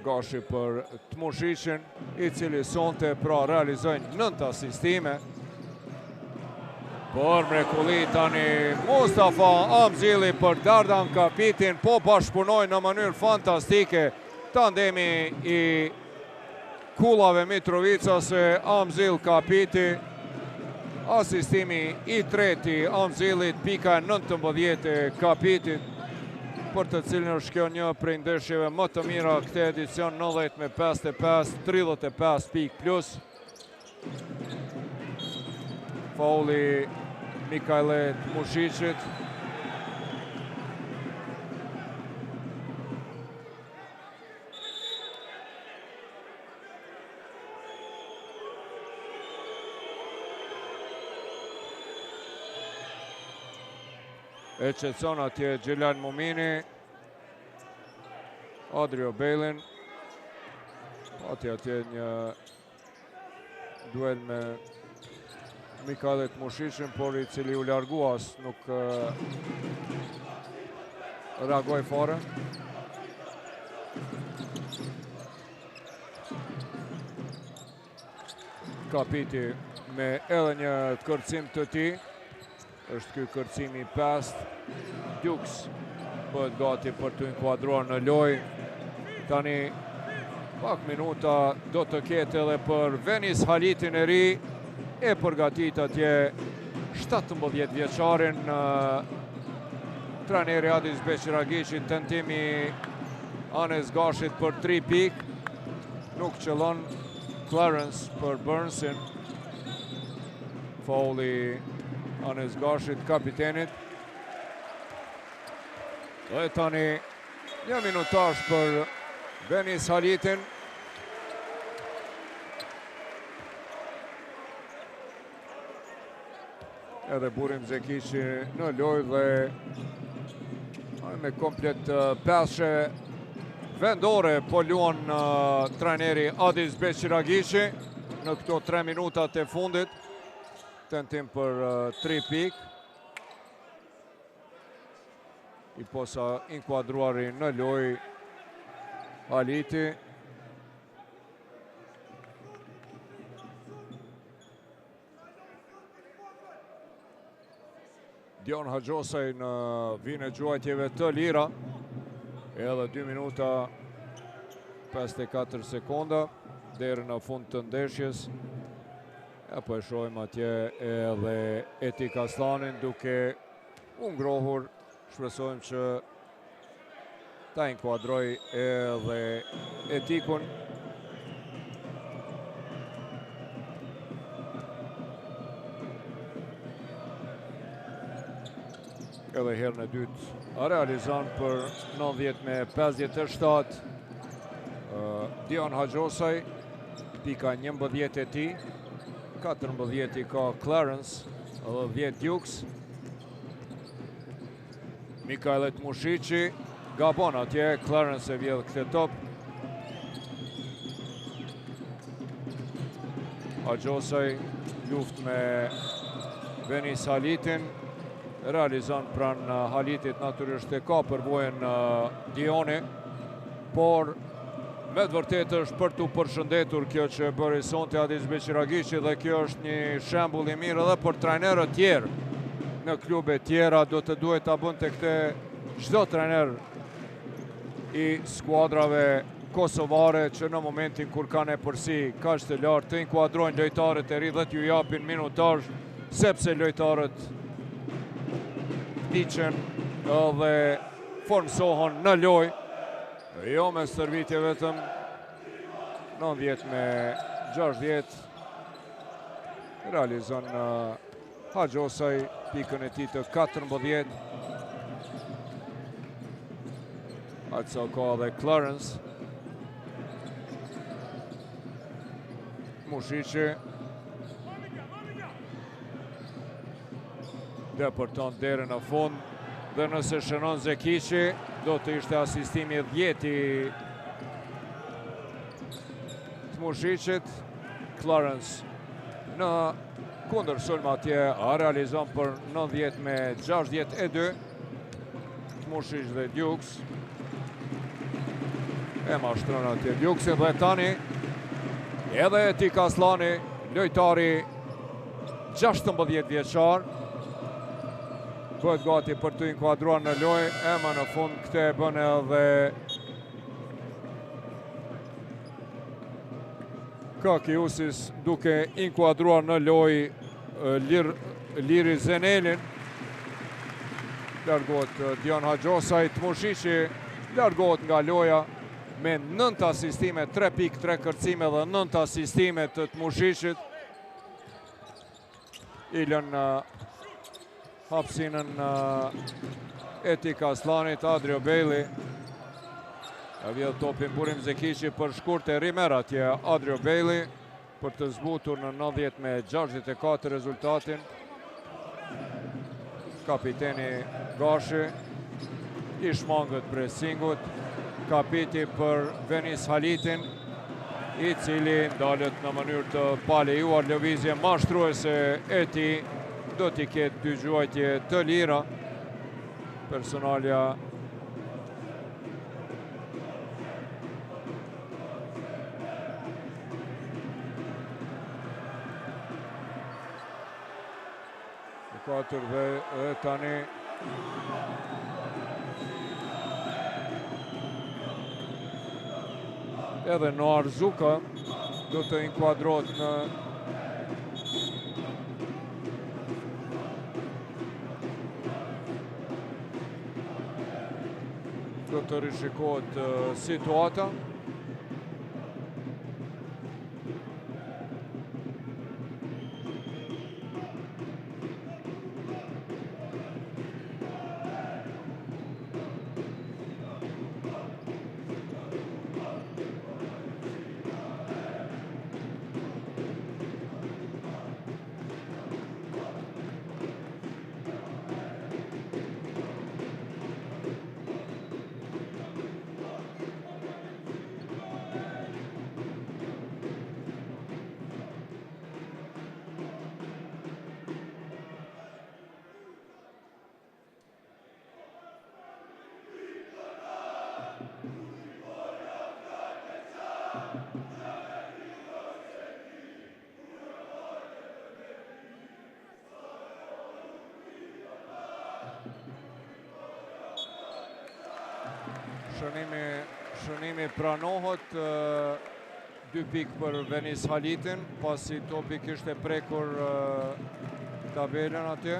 Gashi për Tmushicin, i cili sonte pra realizojnë 9 asistime. Por mrekulli tani Mustafa Amzili për Dardan Kapitin, po bashkëpunojnë në mënyrë fantastike tandemi i kullave Mitrovicase, Amzil Kapiti, asistimi i treti Amzilit, pika 19 e Kapitit, për të cilin është kjo një prej ndeshjeve më të mira këtë edicion, 90 me 55, 35 pik plus. Fauli Mikajle Tmushicit. Ececon atje Gjilan Mumini, Adrio Bejlin, atje një duel me Mikajle Tmushicin, por i cili u larguas, nuk reagoj fare. Kapiti me edhe një kërcim të tij. Është ky kërcimi 5. Dukes bëhet gati për të inkuadruar në lojë. Tani pak minuta do të ketë edhe për Venis Halitin e ri, e përgatit atje 17 vjeçarin trajneri Adis Beqiragici, tentimi Anes Gashit për 3 pik, nuk qëllon Clarence për Burnsin. Fauli Anes Gashit, kapitenit. Dhe tani një minutash për Venis Halitin. Edhe Burim Zekici në lojë dhe me komplet peshe vendore po luan trajneri Adis Beqiragici në këto 3 minutat e fundit. Tentim për 3 pik. I posa inkuadruari në lojë Haliti. Dion Haxhosaj në vinë e gjuajtjeve të lira. Edhe 2 minuta 54 sekonda deri në fund të ndeshjes. Po e shohim atje edhe Etik Aslanin duke u ngrohur Shpresojmë që ta inkuadroj edhe etikun. Edhe herën e dytë realizon për 90-57. Dion Haxhosaj, pika 11 e ti, 14 i ka Clarence, edhe 10 Dukes. Mikajlet Mushici, gabon atje, Clarence e vjedh këtë top. Haxhosaj luft me Venis Halitin, realizon pran Halitit, natyrisht e ka përvojën Dioni, por me të vërtet është për të përshëndetur kjo që bëri sonte Adis Beqiragiqi, dhe kjo është një shembull i mirë edhe për trajnerët tjerë në klube tjera. Do të duhet ta bën të këte çdo trajner i skuadrave kosovare që në momentin kur kanë përsi kaq të lartë të inkuadrojnë lojtarët e ri dhe t'ju japin minutazh, sepse lojtarët ndiqen dhe formsohen në lojë. Jo me stërvitje vetëm. 90-60 realizon Haxhosaj pikën e tij të 14. Atësa ka dhe Clarence. Mushici depërton derën në fund, dhe nëse shënon Zekiqi, do të ishte asistimi 10 i të Mushicit. Clarence në kundër sulm atje realizon për 90-62. Të Mushic dhe Dukes e mashtron atje Dukesin, dhe tani edhe Etik Aslani, lojtari 16 vjeçar, bëhet gati për të inkuadruar në lojë, ema në fund këte e bën edhe Kakiusis, duke inkuadruar në lojë Liri Zenelin. Largohet Dion Haxhosaj, të Mushici largohet nga loja me 9 asistime, 3 pikë, 3 kërcime dhe 9 asistime të Mushicit. I lën hapësinën Etik Aslanit. Adrio Bejli e vjedh topin Burim Zekiqi për shkurt e Rimer atje. Adrio Bejli për të zbutur në 90-64 rezultatin. Kapiteni Gashi i shmangët presingut. Kapiti për Venis Halitin, i cili ndalet në mënyrë të palejuar. Lëvizje mashtruese e tij, do t'i ketë 2 gjuajtje të lira. Personalja e 4 dhe tani edhe Noar Zuka do të inkuadrohet në do të rishikohet situata. Shënimi pranohet, 2 pikë për Venis Halitin, pasi topi kishte prekur tabelën atje.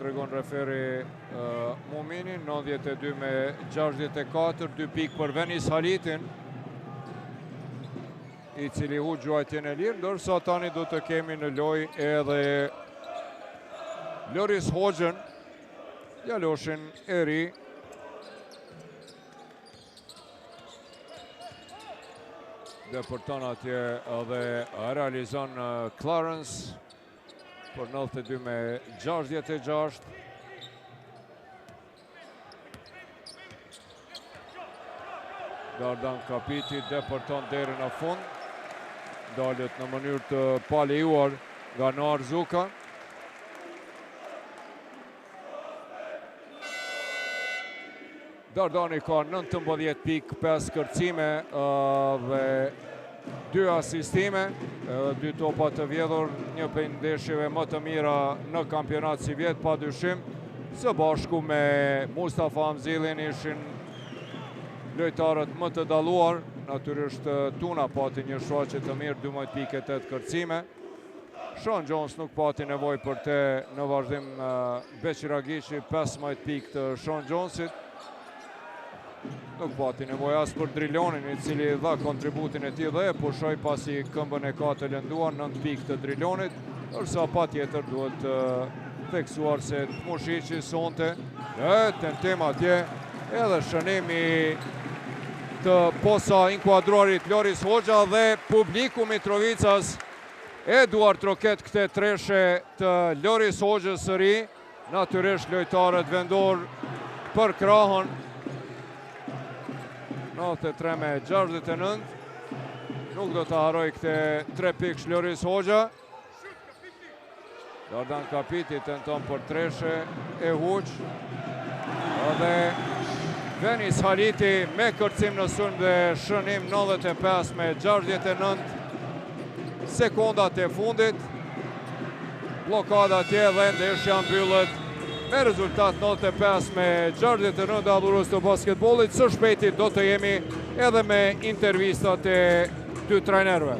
tregon referi Mumini, 92-64, 2 pikë për Venis Halitin, i cili hu gjuajtjen e lirë, ndërsa tani do të kemi në lojë edhe Loris Hoxhën, djaloshin e ri. Depërton atje edhe realizon Clarence për 92-66. Dardan Kapiti depërton deri në fund. Dalet në mënyrë të palejuar nga Noar Zuka. Dardani ka 19 pikë, 5 kërcime dhe 2 asistime, 2 topa të vjedhur, një prej ndeshjeve më të mira në kampionat si vjet, pa dyshim, së bashku me Mustafa Hamzilin ishin lojtarët më të dalluar, natyrisht Tuna pati një shfaqje të mirë, 12 pikë, 8 kërcime. Sean Jones nuk pati nevojë për te në vazhdim Beqiragiqi, 15 pikë të Sean Jonesit. Nuk pati nevojë as për Drilonin, i cili dha kontributin e tij dhe e pushoi pasi këmbën e ka të lënduar, 9 pikë të Drilonit, ndërsa patjetër duhet theksuar se Mushiqi sonte tentim atje edhe shënimi të posa inkuadrorit Loris Hoxha dhe publiku Mitrovicas e duar troket këtë treshe të Loris Hoxhës së ri, natyrisht lojtarët vendor për krahën. 93-69, nuk do të haroj këte 3 pikë Loris Hoxha. Dardan Kapiti tenton për treshe e huq. Dhe Venis Haliti me kërcim në sulm dhe shënim 95-69, sekondat e fundit. Blokada tje dhe ndeshja mbyllet me rezultat 95-69 dallurës të basketbollit. Së shpejti do të jemi edhe me intervistat e 2 trajnerëve.